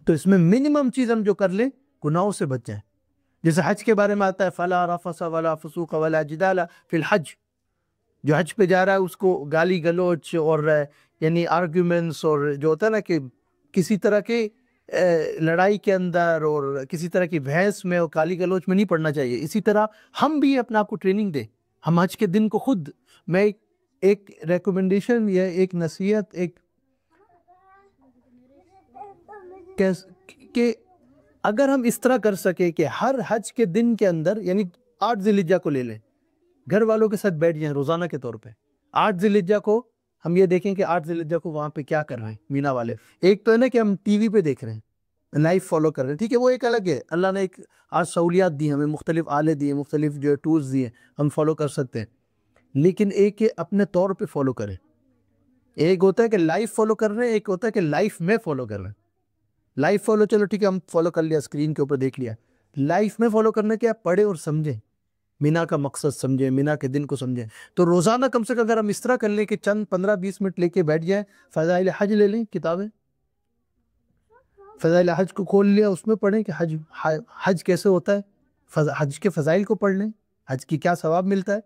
تو اس میں منیمم چیز ہم جو کر لیں، گناہوں سے بچ جائیں۔ جیسے حج کے بارے میں آتا ہے فَلَا رَفَثَ وَلَا فُسُوقَ وَلَا جِدَالَ فِي الْحَجِّ، جو حج پہ جا رہا ہے اس کو گالی گلوچ اور یعنی آرگیومنٹس، اور جو ہوتا ہے نا کہ کسی طرح کے لڑائی کے اندر اور کسی طرح کی بحث میں اور گالی گلوچ میں نہیں پڑنا چاہیے۔ اسی طرح ہم بھی اپنا آپ کو ٹریننگ دیں، ہم حج کے دن کو خود، میں ایک ریکومنڈیشن یا ایک نصیحت، ایک کہ اگر ہم اس طرح کر سکے کہ ہر حج کے دن کے اندر، یعنی 8 ذی الحجہ کو لے لیں، گھر والوں کے ساتھ بیٹھ جائیں روزانہ کے طور پہ، 8 ذی الحجہ کو ہم یہ دیکھیں کہ 8 ذی الحجہ کو وہاں پہ کیا کر رہے ہیں مینا والے۔ ایک تو ہے نا کہ ہم ٹی وی پہ دیکھ رہے ہیں، لائف فالو کر رہے ہیں، ٹھیک ہے، وہ ایک الگ ہے، اللہ نے ایک آج سہولیات دی ہمیں، مختلف آلے دیے، مختلف جو ٹولز دیے، ہم فالو کر سکتے ہیں۔ لیکن ایک یہ اپنے طور پہ فالو کریں، ایک ہوتا ہے کہ لائف فالو کر رہے ہیں، ایک ہوتا ہے کہ لائف میں فالو کر رہے ہیں۔ لائف فالو چلو ٹھیک ہے، ہم فالو کر لیا، اسکرین کے اوپر دیکھ لیا، لائف میں فالو کرنے کے آپ پڑھیں اور سمجھیں، مینا کا مقصد سمجھیں، مینا کے دن کو سمجھیں۔ تو روزانہ کم سے کم اگر ہم اس طرح کر لیں کہ چند 15-20 منٹ لے کے بیٹھ جائیں، فضائل حج لے لیں کتابیں، فضائل حج کو کھول لیا، اس میں پڑھیں کہ حج کیسے ہوتا ہے، حج کے فضائل کو پڑھ لیں، حج کی کیا ثواب ملتا ہے۔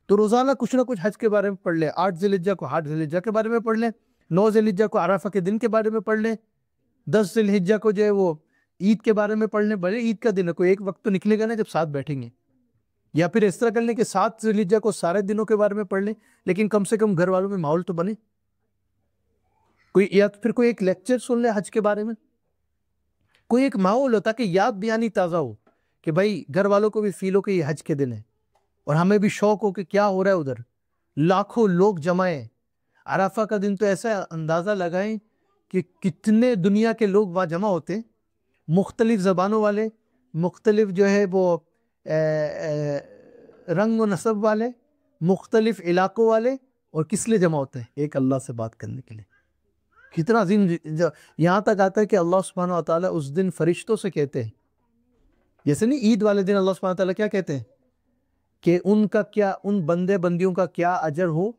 تو روزانہ کچھ نہ کچھ حج کے بارے میں پڑھ لیں، 8 ذی الحجہ کو 8 ذی الحجہ کے بارے میں پڑھ لیں، 9 ذی الحجہ کو عرفہ کے دن کے بارے میں پڑھ لیں، 10 ذی الحجہ کو جو ہے وہ عید کے بارے میں پڑھ لیں۔ بھلے عید کا دن ہے، کوئی ایک وقت تو نکلے گا نا جب ساتھ بیٹھیں گے، یا پھر اس طرح کر لیں کہ 7 ذی الحجہ کو سارے دنوں کے بارے میں پڑھ لیں، لیکن کم سے کم گھر والوں میں ماحول تو بنے کوئی، یا پھر کوئی ایک لیکچر سن لیں حج کے بارے میں، کوئی ایک ماحول ہو تاکہ یاد دہانی تازہ ہو کہ بھائی گھر والوں کو بھی فیل ہو کہ یہ حج کے دن ہے، اور ہمیں بھی شوق ہو کہ کیا ہو رہا ہے ادھر، لاکھوں لوگ جمع ہیں۔ عرفہ کا دن تو ایسا اندازہ لگائیں کہ کتنے دنیا کے لوگ وہاں جمع ہوتے ہیں، مختلف زبانوں والے، مختلف جو ہے وہ رنگ و نسب والے، مختلف علاقوں والے، اور کس لیے جمع ہوتے ہیں؟ ایک اللہ سے بات کرنے کے لیے۔ کتنا عظیم، یہاں تک آتا ہے کہ اللہ سبحانہ وتعالیٰ اس دن فرشتوں سے کہتے ہیں، جیسے نہیں عید والے دن اللہ سبحانہ وتعالیٰ کیا کہتے ہیں کہ ان کا کیا، ان بندے بندیوں کا کیا اجر ہو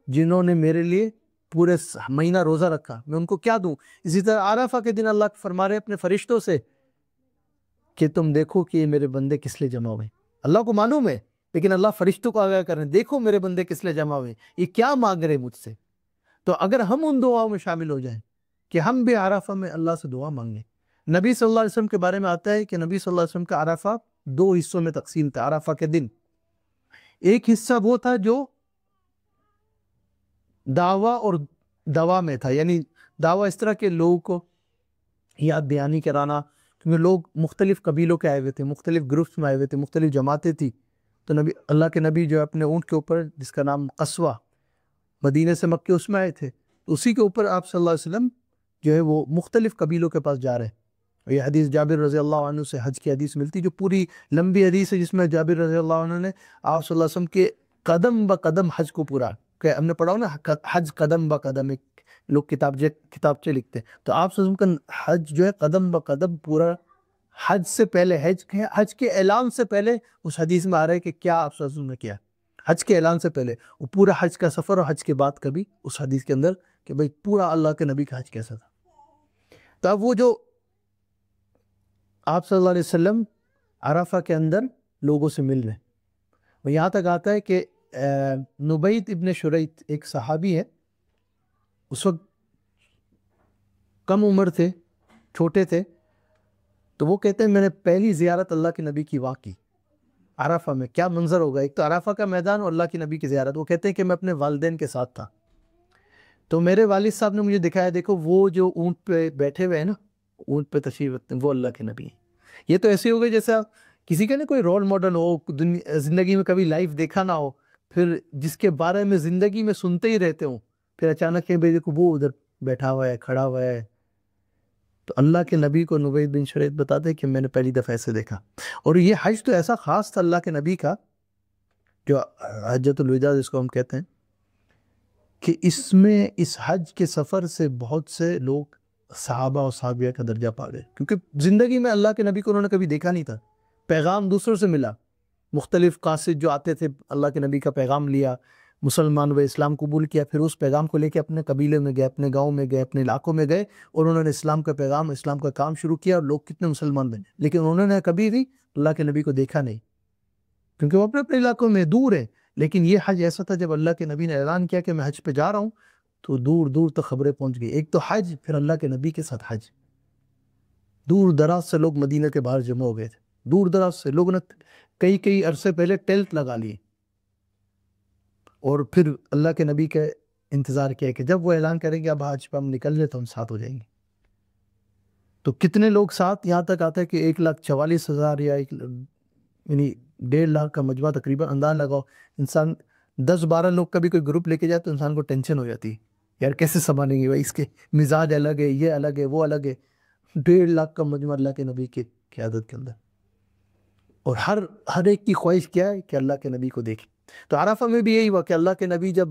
جنہوں نے میرے لیے پورے مہینہ روزہ رکھا، میں ان کو کیا دوں۔ اسی طرح عرفہ کے دن اللہ فرما رہے اپنے فرشتوں سے کہ تم دیکھو کہ یہ میرے بندے کس لیے جمع ہوئے، اللہ کو معلوم ہے، لیکن اللہ فرشتوں کو آگاہ کر رہے ہیں، دیکھو میرے بندے کس لیے جمع ہوئے، یہ کیا مانگ رہے مجھ سے۔ تو اگر ہم ان دعاؤں میں شامل ہو جائیں کہ ہم بھی عرفہ میں اللہ سے دعا مانگیں۔ نبی صلی اللہ علیہ وسلم کے بارے میں آتا ہے کہ نبی صلی اللہ علیہ وسلم کا عرفہ 2 حصوں میں تقسیم تھا عرفہ کے دن۔ ایک حصہ وہ تھا جو دعویٰ اور دوا میں تھا، یعنی دعویٰ اس طرح کے لوگوں کو یاد دہانی کرانا، کیونکہ لوگ مختلف قبیلوں کے آئے ہوئے تھے، مختلف گروپس میں آئے ہوئے تھے، مختلف جماعتیں تھی، تو نبی اللہ کے نبی جو اپنے اونٹ کے اوپر، جس کا نام قصوہ، مدینہ سے مکہ اس میں آئے تھے، اسی کے اوپر آپ صلی اللہ علیہ وسلم جو ہے وہ مختلف قبیلوں کے پاس جا رہے ہیں۔ اور یہ حدیث جابر رضی اللہ عنہ سے حج کی حدیث ملتی، جو پوری لمبی حدیث ہے، جس میں جابر رضی اللہ عنہ نے آپ صلی اللہ علیہ وسلم کے قدم با قدم حج کو پورا، کہ ہم نے پڑھا ہو نا حج قدم با قدم، ایک لوگ کتابچے لکھتے ہیں، تو آپ صلی اللہ علیہ وسلم کا حج جو ہے قدم با قدم پورا حج سے پہلے، حج کے اعلان سے پہلے اس حدیث میں آ رہا ہے کہ کیا آپ صلی اللہ علیہ وسلم نے کیا. حج کے اعلان سے پہلے وہ پورا حج کا سفر، اور حج کے بعد کبھی اس حدیث کے اندر کہ بھئی پورا اللہ کے نبی کا حج کیسا تھا. تو اب وہ جو آپ صلی اللہ علیہ وسلم عرفہ کے اندر لوگوں سے مل رہے ہیں، وہ یہاں تک آتا ہے کہ نبیت ابن شریط ایک صحابی ہے، اس وقت کم عمر تھے، چھوٹے تھے، تو وہ کہتے ہیں میں نے پہلی زیارت اللہ کے نبی کی وہاں کی عرفہ میں. کیا منظر ہوگا، ایک تو عرفہ کا میدان اور اللہ کے نبی کی زیارت. وہ کہتے ہیں کہ میں اپنے والدین کے ساتھ تھا، تو میرے والد صاحب نے مجھے دکھایا دیکھو وہ جو اونٹ پہ بیٹھے ہوئے ہیں نا، اونٹ پہ تشریف رکھتے ہیں، وہ اللہ کے نبی ہیں. یہ تو ایسے ہو گئے جیسا کسی کا نا کوئی رول ماڈل ہو، زندگی میں کبھی لائف دیکھا نہ ہو، پھر جس کے بارے میں زندگی میں سنتے ہی رہتے ہوں، پھر اچانک کہ بھئی دیکھو وہ ادھر بیٹھا ہوا ہے، کھڑا ہوا ہے. تو اللہ کے نبی کو نبیت بن شریط بتاتے ہیں کہ میں نے پہلی دفعہ ایسے دیکھا. اور یہ حج تو ایسا خاص تھا اللہ کے نبی کا، جو حجۃ الوداع جس کو ہم کہتے ہیں، کہ اس میں اس حج کے سفر سے بہت سے لوگ صحابہ اور صحابیہ کا درجہ پا گئے، کیونکہ زندگی میں اللہ کے نبی کو انہوں نے کبھی دیکھا نہیں تھا. پیغام دوسروں سے ملا، مختلف قاصد جو آتے تھے اللہ کے نبی کا پیغام لیا، مسلمان ہوئے، اسلام قبول کیا، پھر اس پیغام کو لے کے اپنے قبیلے میں گئے، اپنے گاؤں میں گئے، اپنے علاقوں میں گئے، اور انہوں نے اسلام کا پیغام، اسلام کا کام شروع کیا، اور لوگ کتنے مسلمان بنے. لیکن انہوں نے کبھی بھی اللہ کے نبی کو دیکھا نہیں، کیونکہ وہ اپنے اپنے علاقوں میں دور ہیں. لیکن یہ حج ایسا تھا جب اللہ کے نبی نے اعلان کیا کہ میں حج پہ جا رہا ہوں، تو دور دور تک خبریں پہنچ گئی. ایک تو حج، پھر اللہ کے نبی کے ساتھ حج. دور دراز سے لوگ مدینہ کے باہر جمع ہو گئے تھے، دور دراز سے لوگوں نے کئی عرصے پہلے ٹیلٹ لگا لیے، اور پھر اللہ کے نبی کے انتظار کیا کہ جب وہ اعلان کریں گے اب حج پہ ہم نکل رہے تو ہم ساتھ ہو جائیں گے. تو کتنے لوگ ساتھ، یہاں تک آتا ہے کہ 1,44,000 یا یعنی 1.5 لاکھ کا مجموعہ تقریباً. انداز لگاؤ، انسان 10-12 لوگ کا بھی کوئی گروپ لے کے جائے تو انسان کو ٹینشن ہو جاتی ہے، یار کیسے سنبھالیں گے، بھائی اس کے مزاج الگ ہے، یہ الگ ہے، وہ الگ ہے. 1.5 لاکھ کا مجموعہ اللہ کے نبی کی قیادت کے اندر، اور ہر ایک کی خواہش کیا ہے کہ اللہ کے نبی کو دیکھیں. تو عرفہ میں بھی یہی ہوا کہ اللہ کے نبی جب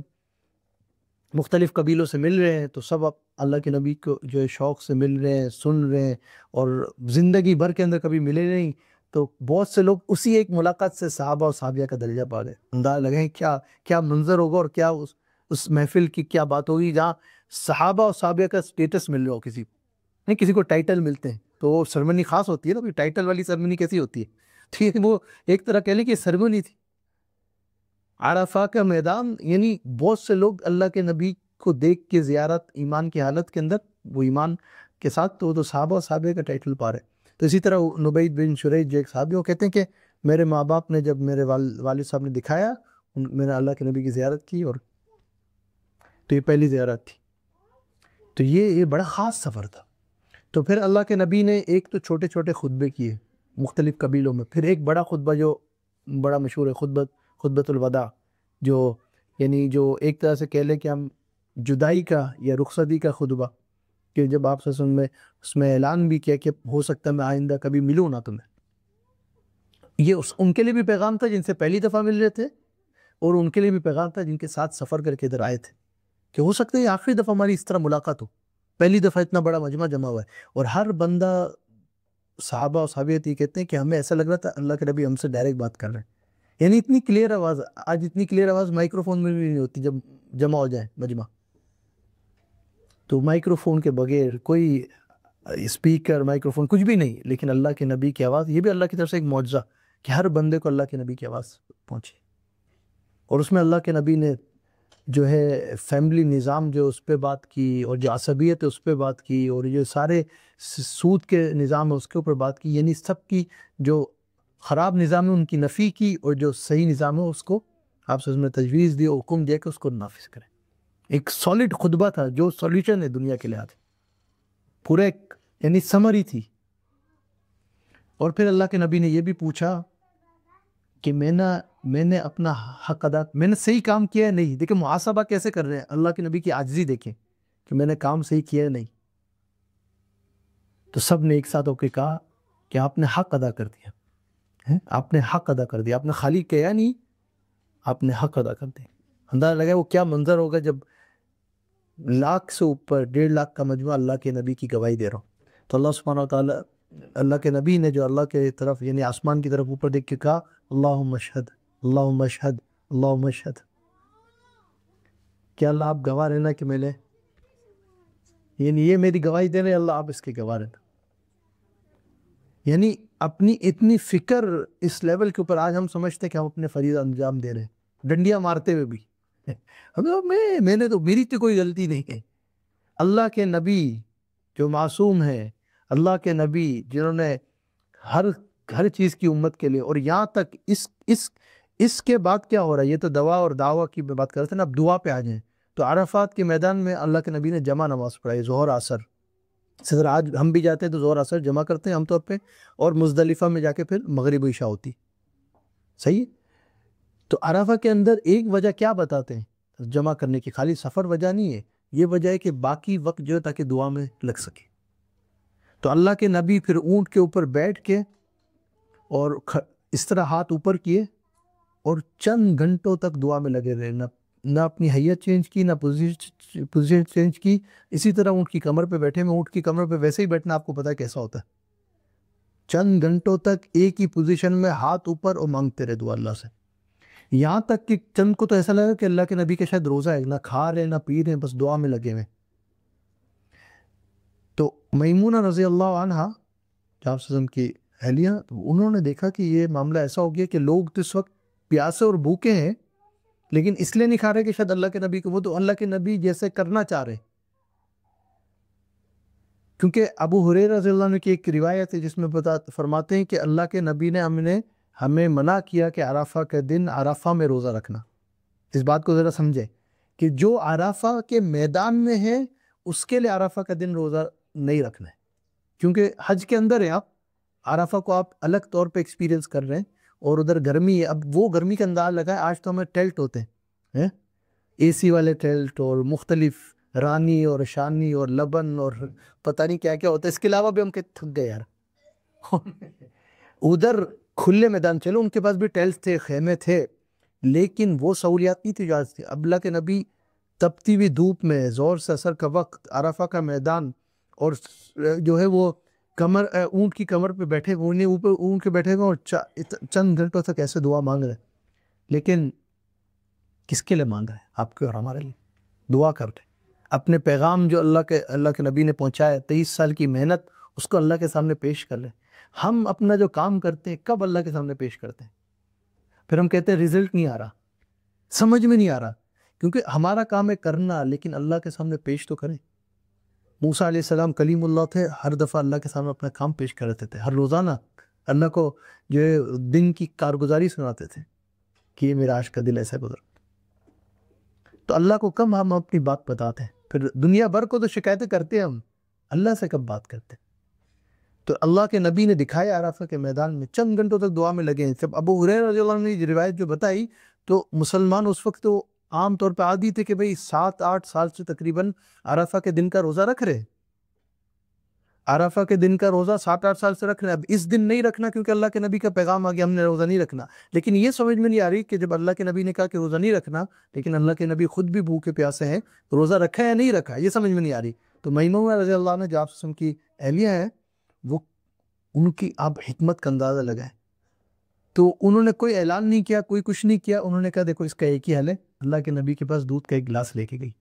مختلف قبیلوں سے مل رہے ہیں تو سب اب اللہ کے نبی کو جو ہے شوق سے مل رہے ہیں، سن رہے ہیں، اور زندگی بھر کے اندر کبھی ملے نہیں. تو بہت سے لوگ اسی ایک ملاقات سے صحابہ اور صحابیہ کا درجہ پا گئے. انداز لگیں کیا منظر ہوگا، اور کیا اس محفل کی کیا بات ہوگی جہاں صحابہ اور صحابیہ کا سٹیٹس مل رہا ہو. کسی کو ٹائٹل ملتے ہیں تو وہ سرمنی خاص ہوتی ہے نا، ٹائٹل والی سرمنی کیسی ہوتی ہے. ٹھیک ہے، وہ ایک طرح کہہ لیں کہ سرمنی تھی. عرفہ کا میدان، یعنی بہت سے لوگ اللہ کے نبی کو دیکھ کے زیارت ایمان کی حالت کے اندر، وہ ایمان کے ساتھ، تو صحابہ اور صحابہ کا ٹائٹل پا رہے. تو اسی طرح نبیت بن شریط جو ایک صحابی، وہ کہتے ہیں کہ میرے ماں باپ نے جب میرے والد صاحب نے دکھایا، میں نے اللہ کے نبی کی زیارت کی، اور تو یہ پہلی زیارت تھی. تو یہ بڑا خاص سفر تھا. تو پھر اللہ کے نبی نے ایک تو چھوٹے چھوٹے خطبے کیے مختلف قبیلوں میں، پھر ایک بڑا خطبہ جو بڑا مشہور ہے، خطبۃ الوداع، یعنی جو ایک طرح سے کہہ لیں کہ ہم جدائی کا یا رخصتی کا خطبہ، کہ جب آپ سے میں اس میں اعلان بھی کیا کہ ہو سکتا ہے میں آئندہ کبھی ملوں نہ تمہیں. یہ ان کے لیے بھی پیغام تھا جن سے پہلی دفعہ مل رہے تھے، اور ان کے لیے بھی پیغام تھا جن کے ساتھ سفر کر کے ادھر آئے تھے، کہ ہو سکتا ہے یہ آخری دفعہ ہماری اس طرح ملاقات ہو، پہلی دفعہ اتنا بڑا مجمع جمع ہوا ہے. اور ہر بندہ، صحابہ اور صحابیت یہ کہتے ہیں کہ ہمیں ایسا لگ رہا تھا اللہ کے نبی ہم سے ڈائریکٹ بات کر رہے ہیں. یعنی اتنی کلیئر آواز، آج اتنی کلیئر آواز مائکرو فون میں بھی نہیں ہوتی. جب جمع ہو جائے مجمع تو مائکرو فون کے بغیر، کوئی اسپیکر، مائکرو فون کچھ بھی نہیں، لیکن اللہ کے نبی کی آواز، یہ بھی اللہ کی طرف سے ایک معجزہ کہ ہر بندے کو اللہ کے نبی کی آواز پہنچے. اور اس میں اللہ کے نبی نے جو ہے فیملی نظام جو اس پہ بات کی، اور جو عصبیت ہے اس پہ بات کی، اور جو سارے سود کے نظام ہے اس کے اوپر بات کی. یعنی سب کی جو خراب نظام ہے ان کی نفی کی، اور جو صحیح نظام ہے اس کو آپ سے تجویز دی اور حکم دیا کہ اس کو نافذ کریں. ایک سالڈ خطبہ تھا جو سولیوشن ہے دنیا کے لحاظ، پورا ایک یعنی سمری تھی. اور پھر اللہ کے نبی نے یہ بھی پوچھا کہ میں نے اپنا حق ادا، میں نے صحیح کام کیا ہے نہیں. دیکھیں محاسبہ کیسے کر رہے ہیں، اللہ کے نبی کی عاجزی دیکھیں کہ میں نے کام صحیح کیا ہے نہیں. تو سب نے ایک ساتھ ہو کے کہا کہ آپ نے حق ادا کر دیا، آپ نے حق ادا کر دیا، آپ نے خالی کہا نہیں، آپ نے حق ادا کر دیا. اندازہ لگا وہ کیا منظر ہوگا جب لاکھ سے اوپر 1.5 لاکھ کا مجموعہ اللہ کے نبی کی گواہی دے رہا ہوں. تو اللہ سبحانہ و تعالیٰ اللہ کے نبی نے جو اللہ کے طرف یعنی آسمان کی طرف اوپر دیکھ کے کہا اللہم اشہد اللہم اشہد اللہم اشہد، کہ اللہ آپ گواہ رہنا کہ میں نے یعنی یہ میری گواہی دے رہے اللہ آپ اس کے گواہ رہنا. یعنی اپنی اتنی فکر اس لیول کے اوپر آج ہم سمجھتے ہیں کہ ہم اپنے فریضہ انجام دے رہے ہیں ڈنڈیاں مارتے ہوئے بھی. میں نے تو میری تو کوئی غلطی نہیں ہے. اللہ کے نبی جو معصوم ہیں، اللہ کے نبی جنہوں نے ہر چیز کی امت کے لیے، اور یہاں تک اس کے بعد کیا ہو رہا ہے، یہ تو دعا اور دعویٰ کی بات کرتے ہیں نا، اب دعا پہ آ جائیں. تو عرفات کے میدان میں اللہ کے نبی نے جمع نماز پڑھائی ظہر عصر. صدر آج ہم بھی جاتے ہیں تو ظہر عصر جمع کرتے ہیں عام طور پہ، اور مزدلفہ میں جا کے پھر مغرب و عشاء ہوتی. صحیح. تو عرفہ کے اندر ایک وجہ کیا بتاتے ہیں جمع کرنے کی، خالی سفر وجہ نہیں ہے، یہ وجہ ہے کہ باقی وقت جو ہے تاکہ دعا میں لگ سکے. تو اللہ کے نبی پھر اونٹ کے اوپر بیٹھ کے اور اس طرح ہاتھ اوپر کیے اور چند گھنٹوں تک دعا میں لگے رہے، نہ اپنی حیت چینج کی، نہ پوزیشن چینج کی. اسی طرح اونٹ کی کمر پہ بیٹھے میں، اونٹ کی کمر پہ ویسے ہی بیٹھنا آپ کو پتا ہے کیسا ہوتا ہے. چند گھنٹوں تک ایک ہی پوزیشن میں ہاتھ اوپر اور مانگتے رہے دعا اللہ سے. یہاں تک کہ چند کو تو ایسا لگا کہ اللہ کے نبی کے شاید روزہ ہے، نہ کھا رہے نہ پی رہے، بس دعا میں لگے ہوئے. تو میمونہ رضی اللہ عنہ آپ وسلم کی اہلیہ، انہوں نے دیکھا کہ یہ معاملہ ایسا ہو گیا کہ لوگ تو اس وقت پیاسے اور بھوکے ہیں، لیکن اس لیے نہیں کھا رہے کہ شاید اللہ کے نبی کو، وہ تو اللہ کے نبی جیسے کرنا چاہ رہے. کیونکہ ابو ہریرہ رضی اللہ عنہ کی ایک روایت ہے جس میں فرماتے ہیں کہ اللہ کے نبی نے ہمیں منع کیا کہ عرفہ کے دن عرفہ میں روزہ رکھنا. اس بات کو ذرا سمجھیں کہ جو عرفہ کے میدان میں ہے اس کے لیے عرفہ کا دن روزہ نہیں رکھنا ہے، کیونکہ حج کے اندر ہے، آپ عرفہ کو آپ الگ طور پہ ایکسپیرینس کر رہے ہیں، اور ادھر گرمی ہے. اب وہ گرمی کا انداز لگا ہے، آج تو ہمیں ٹیلٹ ہوتے ہیں، اے سی والے ٹیلٹ اور مختلف رانی اور شانی اور لبن اور پتہ نہیں کیا کیا ہوتا ہے. اس کے علاوہ بھی ہم کہ تھک گئے یار. ادھر کھلے میدان، چلو ان کے پاس بھی ٹیلٹ تھے، خیمے تھے، لیکن وہ سہولیات نہیں تھی جو آج تھی. اب اللہ کے نبی تپتی ہوئی دھوپ میں زور سے اثر کا وقت، عرفہ کا میدان، اور جو ہے وہ اونٹ کی کمر پہ بیٹھے، اوپر اونٹ کے بیٹھے ہوئے، اور چند گھنٹوں تک ایسے دعا مانگ رہے. لیکن کس کے لیے مانگ رہے ہیں؟ آپ کے اور ہمارے لیے دعا کر رہے. اپنے پیغام جو اللہ کے نبی نے پہنچایا، 23 سال کی محنت، اس کو اللہ کے سامنے پیش کر رہے ہیں. ہم اپنا جو کام کرتے ہیں کب اللہ کے سامنے پیش کرتے ہیں؟ پھر ہم کہتے ہیں رزلٹ نہیں آ رہا، سمجھ میں نہیں آ رہا، کیونکہ ہمارا کام ہے کرنا، لیکن اللہ کے سامنے پیش تو کریں. موسیٰ علیہ السلام کلیم اللہ تھے، ہر دفعہ اللہ کے سامنے اپنا کام پیش کرتے تھے، ہر روزانہ اللہ کو جو ہے دن کی کارگزاری سناتے تھے کہ یہ میرا عاشق کا دل ایسا گزر. تو اللہ کو کم ہم اپنی بات بتاتے ہیں، پھر دنیا بھر کو تو شکایتیں کرتے ہیں ہم، اللہ سے کب بات کرتے ہیں؟ تو اللہ کے نبی نے دکھایا عرفہ کے میدان میں چند گھنٹوں تک دعا میں لگے ہیں. جب ابو ہریرہ رضی اللہ عنہ نے روایت جو بتائی، تو مسلمان اس وقت تو عام طور پہ عادی تھے کہ بھئی 7-8 سال سے تقریباً عرفہ کے دن کا روزہ رکھ رہے، عرفہ کے دن کا روزہ 7-8 سال سے رکھ رہے. اب اس دن نہیں رکھنا کیونکہ اللہ کے نبی کا پیغام آ گیا، ہم نے روزہ نہیں رکھنا. لیکن یہ سمجھ میں نہیں آ رہی کہ جب اللہ کے نبی نے کہا کہ روزہ نہیں رکھنا، لیکن اللہ کے نبی خود بھی بھوکے پیاسے ہیں، روزہ رکھا یا نہیں رکھا، یہ سمجھ میں نہیں آ رہی. تو میمونہ رضی اللہ عنہ جو آپ وسلم کی اہلیہ ہے، وہ ان کی آپ حکمت کا اندازہ لگائیں. تو انہوں نے کوئی اعلان نہیں کیا، کوئی کچھ نہیں کیا. انہوں نے کہا دیکھو اس کا ایک ہی حل ہے. اللہ کے نبی کے پاس دودھ کا ایک گلاس لے کے گئی،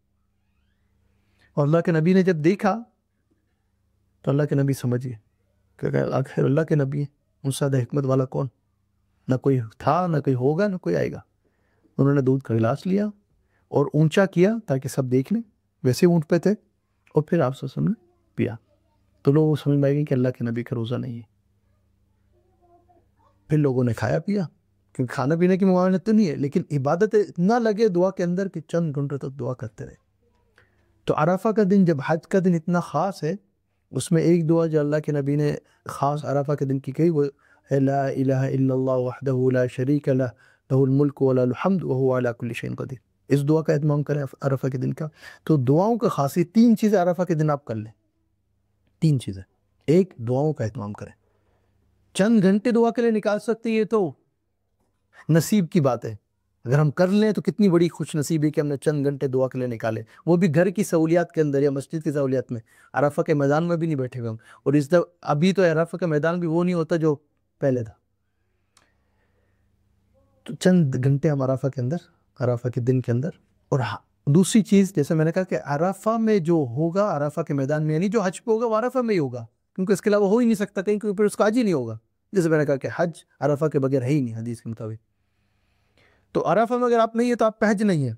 اور اللہ کے نبی نے جب دیکھا تو اللہ کے نبی سمجھئے کہ آخر اللہ کے نبی ہیں، ان سے زیادہ حکمت والا کون؟ نہ کوئی تھا، نہ کوئی ہوگا، نہ کوئی آئے گا. انہوں نے دودھ کا گلاس لیا اور اونچا کیا تاکہ سب دیکھ لیں، ویسے اونٹ پہ تھے، اور پھر آپ نے پیا. تو لوگوں کو سمجھ میں آئے گی کہ اللہ کے نبی کا روزہ نہیں ہے. پھر لوگوں نے کھایا پیا، کیونکہ کھانا پینے کی ممانعت تو نہیں ہے، لیکن عبادت اتنا لگے دعا کے اندر کہ چند گھنٹوں تک دعا کرتے رہے. تو عرفہ کا دن جب حج کا دن اتنا خاص ہے، اس میں ایک دعا جو اللہ کے نبی نے خاص عرفہ کے دن کی کہی، وہ ہے لا الہ الا اللہ وحدہ لا شریک لہ لہ الملک ولہ الحمد وہو علی کل شیء قدیر. اس دعا کا اہتمام کریں عرفہ کے دن کا. تو دعاؤں کا خاصی 3 چیزیں عرفہ کے دن آپ کر لیں. 3 چیزیں. ایک، دعاؤں کا اہتمام کریں. چند گھنٹے دعا کے لیے نکال سکتے ہیں، یہ تو نصیب کی بات ہے. اگر ہم کر لیں تو کتنی بڑی خوش نصیبی کہ ہم نے چند گھنٹے دعا کے لیے نکالے، وہ بھی گھر کی سہولیات کے اندر یا مسجد کی سہولیات میں، عرفہ کے میدان میں بھی نہیں بیٹھے ہوئے ہم. اور اس دفعہ ابھی تو عرفہ کا میدان بھی وہ نہیں ہوتا جو پہلے تھا. تو چند گھنٹے ہم عرفہ کے اندر، عرفہ کے دن کے اندر. اور دوسری چیز جیسے میں نے کہا کہ عرفہ میں جو ہوگا، عرفہ کے میدان میں، یعنی جو حج پہ ہوگا وہ عرفہ میں ہی ہوگا، کیونکہ اس کے علاوہ ہو ہی نہیں سکتا کہیں، کیونکہ پھر اس کا حج ہی نہیں ہوگا. جیسے میں نے کہا کہ حج عرفہ کے بغیر ہے ہی نہیں حدیث کے مطابق. تو عرفہ میں اگر آپ نہیں ہے تو آپ پہ حج نہیں ہے،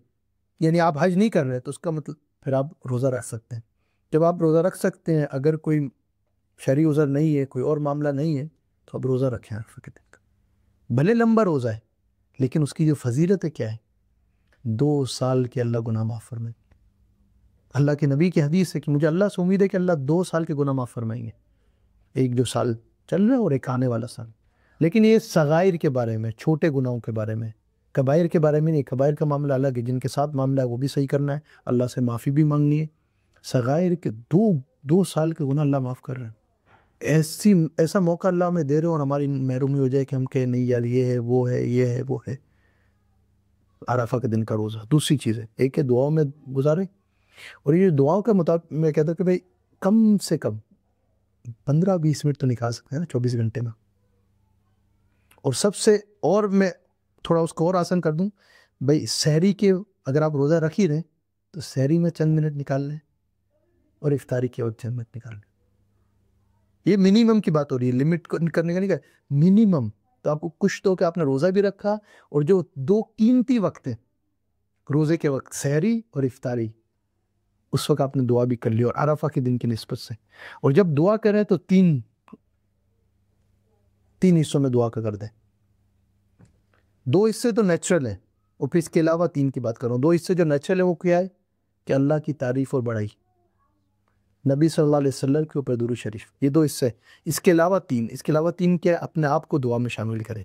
یعنی آپ حج نہیں کر رہے، تو اس کا مطلب پھر آپ روزہ رکھ سکتے ہیں. جب آپ روزہ رکھ سکتے ہیں، اگر کوئی شرعی عذر نہیں ہے، کوئی اور معاملہ نہیں ہے، تو آپ روزہ رکھیں عرفہ کے دن کا. بھلے لمبا روزہ ہے لیکن اس کی جو فضیلت ہے کیا ہے، 2 سال کے اللہ گناہ معاف فرمائیں. اللہ کے نبی کی حدیث ہے کہ مجھے اللہ سے امید ہے کہ اللہ 2 سال کے گناہ معاف فرمائیں گے، ایک جو سال چل رہا ہے اور ایک آنے والا سال. لیکن یہ صغائر کے بارے میں، چھوٹے گناہوں کے بارے میں، کبائر کے بارے میں نہیں. کبائر کا معاملہ الگ ہے، جن کے ساتھ معاملہ ہے وہ بھی صحیح کرنا ہے، اللہ سے معافی بھی مانگنی ہے. صغائر کے 2 سال کے گناہ اللہ معاف کر رہے ہیں. ایسا موقع اللہ ہمیں دے رہے ہو اور ہماری محرومی ہو جائے کہ ہم کہیں نہیں یار یہ ہے وہ ہے یہ ہے وہ ہے. عرفہ کے دن کا روزہ. دوسری چیز ہے، ایک ہے دعاؤں میں گزارے، اور یہ دعاؤں کے مطابق میں کہتا ہوں کہ بھائی کم سے کم 15-20 منٹ تو نکال سکتے ہیں نا 24 گھنٹے میں. اور سب سے، اور میں تھوڑا اس کو اور آسان کر دوں، بھائی سحری کے اگر آپ روزہ رکھ ہی رہے تو سحری میں چند منٹ نکال لیں، اور افطاری کے وقت چند منٹ نکال لیں. یہ منیمم کی بات ہو رہی ہے، لمٹ کرنے کا نہیں کہا، منیمم. تو آپ کو کچھ تو کہ آپ نے روزہ بھی رکھا، اور جو 2 قیمتی وقت ہیں روزے کے وقت، سحری اور افطاری، اس وقت آپ نے دعا بھی کر لی، اور عرفہ کے دن کی نسبت سے. اور جب دعا کریں تو 3 حصوں میں دعا کا کر دیں. 2 حصے تو نیچرل ہیں، اور پھر اس کے علاوہ 3 کی بات کروں. 2 حصے جو نیچرل ہیں وہ کیا ہے کہ اللہ کی تعریف اور بڑائی، نبی صلی اللہ علیہ وسلم کے اوپر درود شریف، یہ 2 حصے. اس کے علاوہ 3 کیا ہے، اپنے آپ کو دعا میں شامل کریں،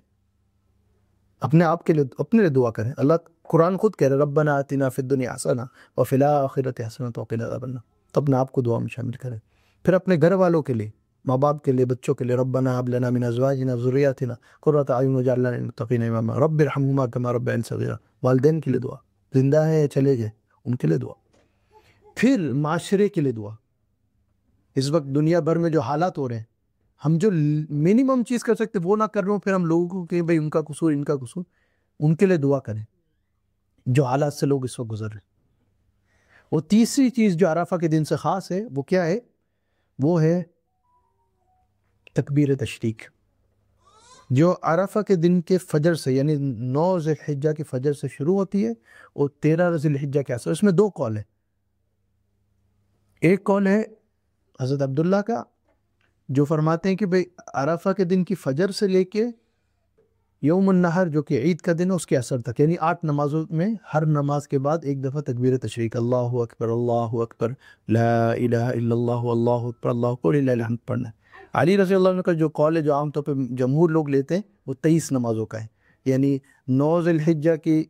اپنے آپ کے لیے، اپنے لیے دعا کریں. اللہ قرآن خود کہہ رہے ربنا آتنا فی الدنیا حسنہ وفی الآخرۃ حسنۃ وقنا عذاب النار. تو اپنے آپ کو دعا میں شامل کریں. پھر اپنے گھر والوں کے لیے، ماں باپ کے لیے، بچوں کے لیے، ربنا هب لنا من ازواجنا وذریاتنا قرۃ اعین واجعلنا للمتقین اماما رب ارحمہما کما ربیانی صغیرا. والدین کے لیے دعا، زندہ ہے یا چلے گئے ان کے لیے دعا. پھر معاشرے کے لیے دعا. اس وقت دنیا بھر میں جو حالات ہو رہے ہیں، ہم جو منیمم چیز کر سکتے وہ نہ کر رہے ہوں، پھر ہم لوگوں کو کہ بھئی ان کا قصور، ان کا قصور، ان کے لیے دعا کریں جو حالات سے لوگ اس وقت گزر رہے ہیں. وہ تیسری چیز جو عرفہ کے دن سے خاص ہے وہ کیا ہے، وہ ہے تکبیر تشریق، جو عرفہ کے دن کے فجر سے، یعنی 9 ذی الحجہ کی فجر سے شروع ہوتی ہے اور 13 ذی الحجہ کے اثر. اس میں 2 قول ہیں. ایک قول ہے حضرت عبداللہ کا، جو فرماتے ہیں کہ بھئی عرفہ کے دن کی فجر سے لے کے یوم النحر جو کہ عید کا دن ہے اس کے اثر تک، یعنی 8 نمازوں میں ہر نماز کے بعد ایک دفعہ تکبیر تشریق، اللہ اکبر لا الہ الا اللہ اللہ اکبر اللہ اکبر لا الہ الا اللہ پڑھنا ہے. علی رضی اللہ عنہ کا جو قول ہے، جو عام طور پہ جمہور لوگ لیتے ہیں، وہ 23 نمازوں کا ہے. یعنی 9 ذی الحجہ کی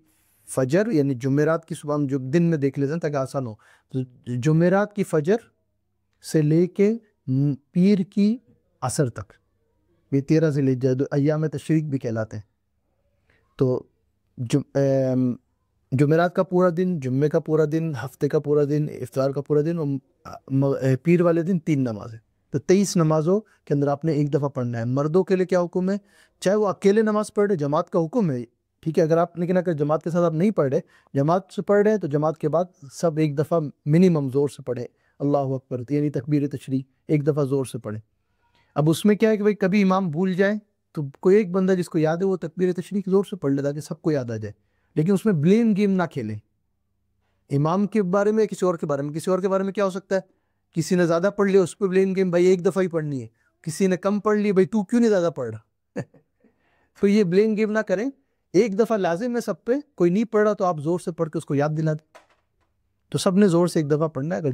فجر، یعنی جمعرات کی صبح، ہم جو دن میں دیکھ لیتے ہیں تاکہ آسان ہو، تو جمعرات کی فجر سے لے کے پیر کی عصر تک، یہ 13 ذی الحجہ ایام تشریق بھی کہلاتے ہیں. تو جمعرات کا پورا دن، جمعے کا پورا دن، ہفتے کا پورا دن، افطار کا پورا دن، اور پیر والے دن 3 نمازیں. تو 23 نمازوں کے اندر آپ نے ایک دفعہ پڑھنا ہے. مردوں کے لیے کیا حکم ہے، چاہے وہ اکیلے نماز پڑھ رہے، جماعت کا حکم ہے، ٹھیک ہے. اگر آپ، لیکن اگر جماعت کے ساتھ آپ نہیں پڑھ رہے، جماعت سے پڑھ رہے ہیں، تو جماعت کے بعد سب ایک دفعہ منیمم زور سے پڑھیں اللہ اکبر، یعنی تکبیر تشریق ایک دفعہ زور سے پڑھیں. اب اس میں کیا ہے کہ بھائی کبھی امام بھول جائے تو کوئی ایک بندہ جس کو یاد ہے وہ تکبیر تشریق زور سے پڑھ لے تاکہ سب کو یاد آ جائے. لیکن اس میں بلیم گیم نہ کھیلیں، امام کے بارے میں، کسی اور کے بارے میں. کسی اور کے بارے میں کیا ہو سکتا ہے، کسی نے زیادہ پڑھ لیا، اس پہ بلیم گیم، بھائی ایک دفعہ ہی پڑھنی ہے. کسی نے کم پڑھ لی، بھائی تو کیوں نہیں زیادہ پڑھ رہا. تو یہ بلیم گیم نہ کریں. ایک دفعہ لازم ہے سب پہ، کوئی نہیں پڑھ رہا تو آپ زور سے پڑھ کے اس کو یاد دلا دیں. تو سب نے زور سے ایک دفعہ پڑھنا ہے. اگر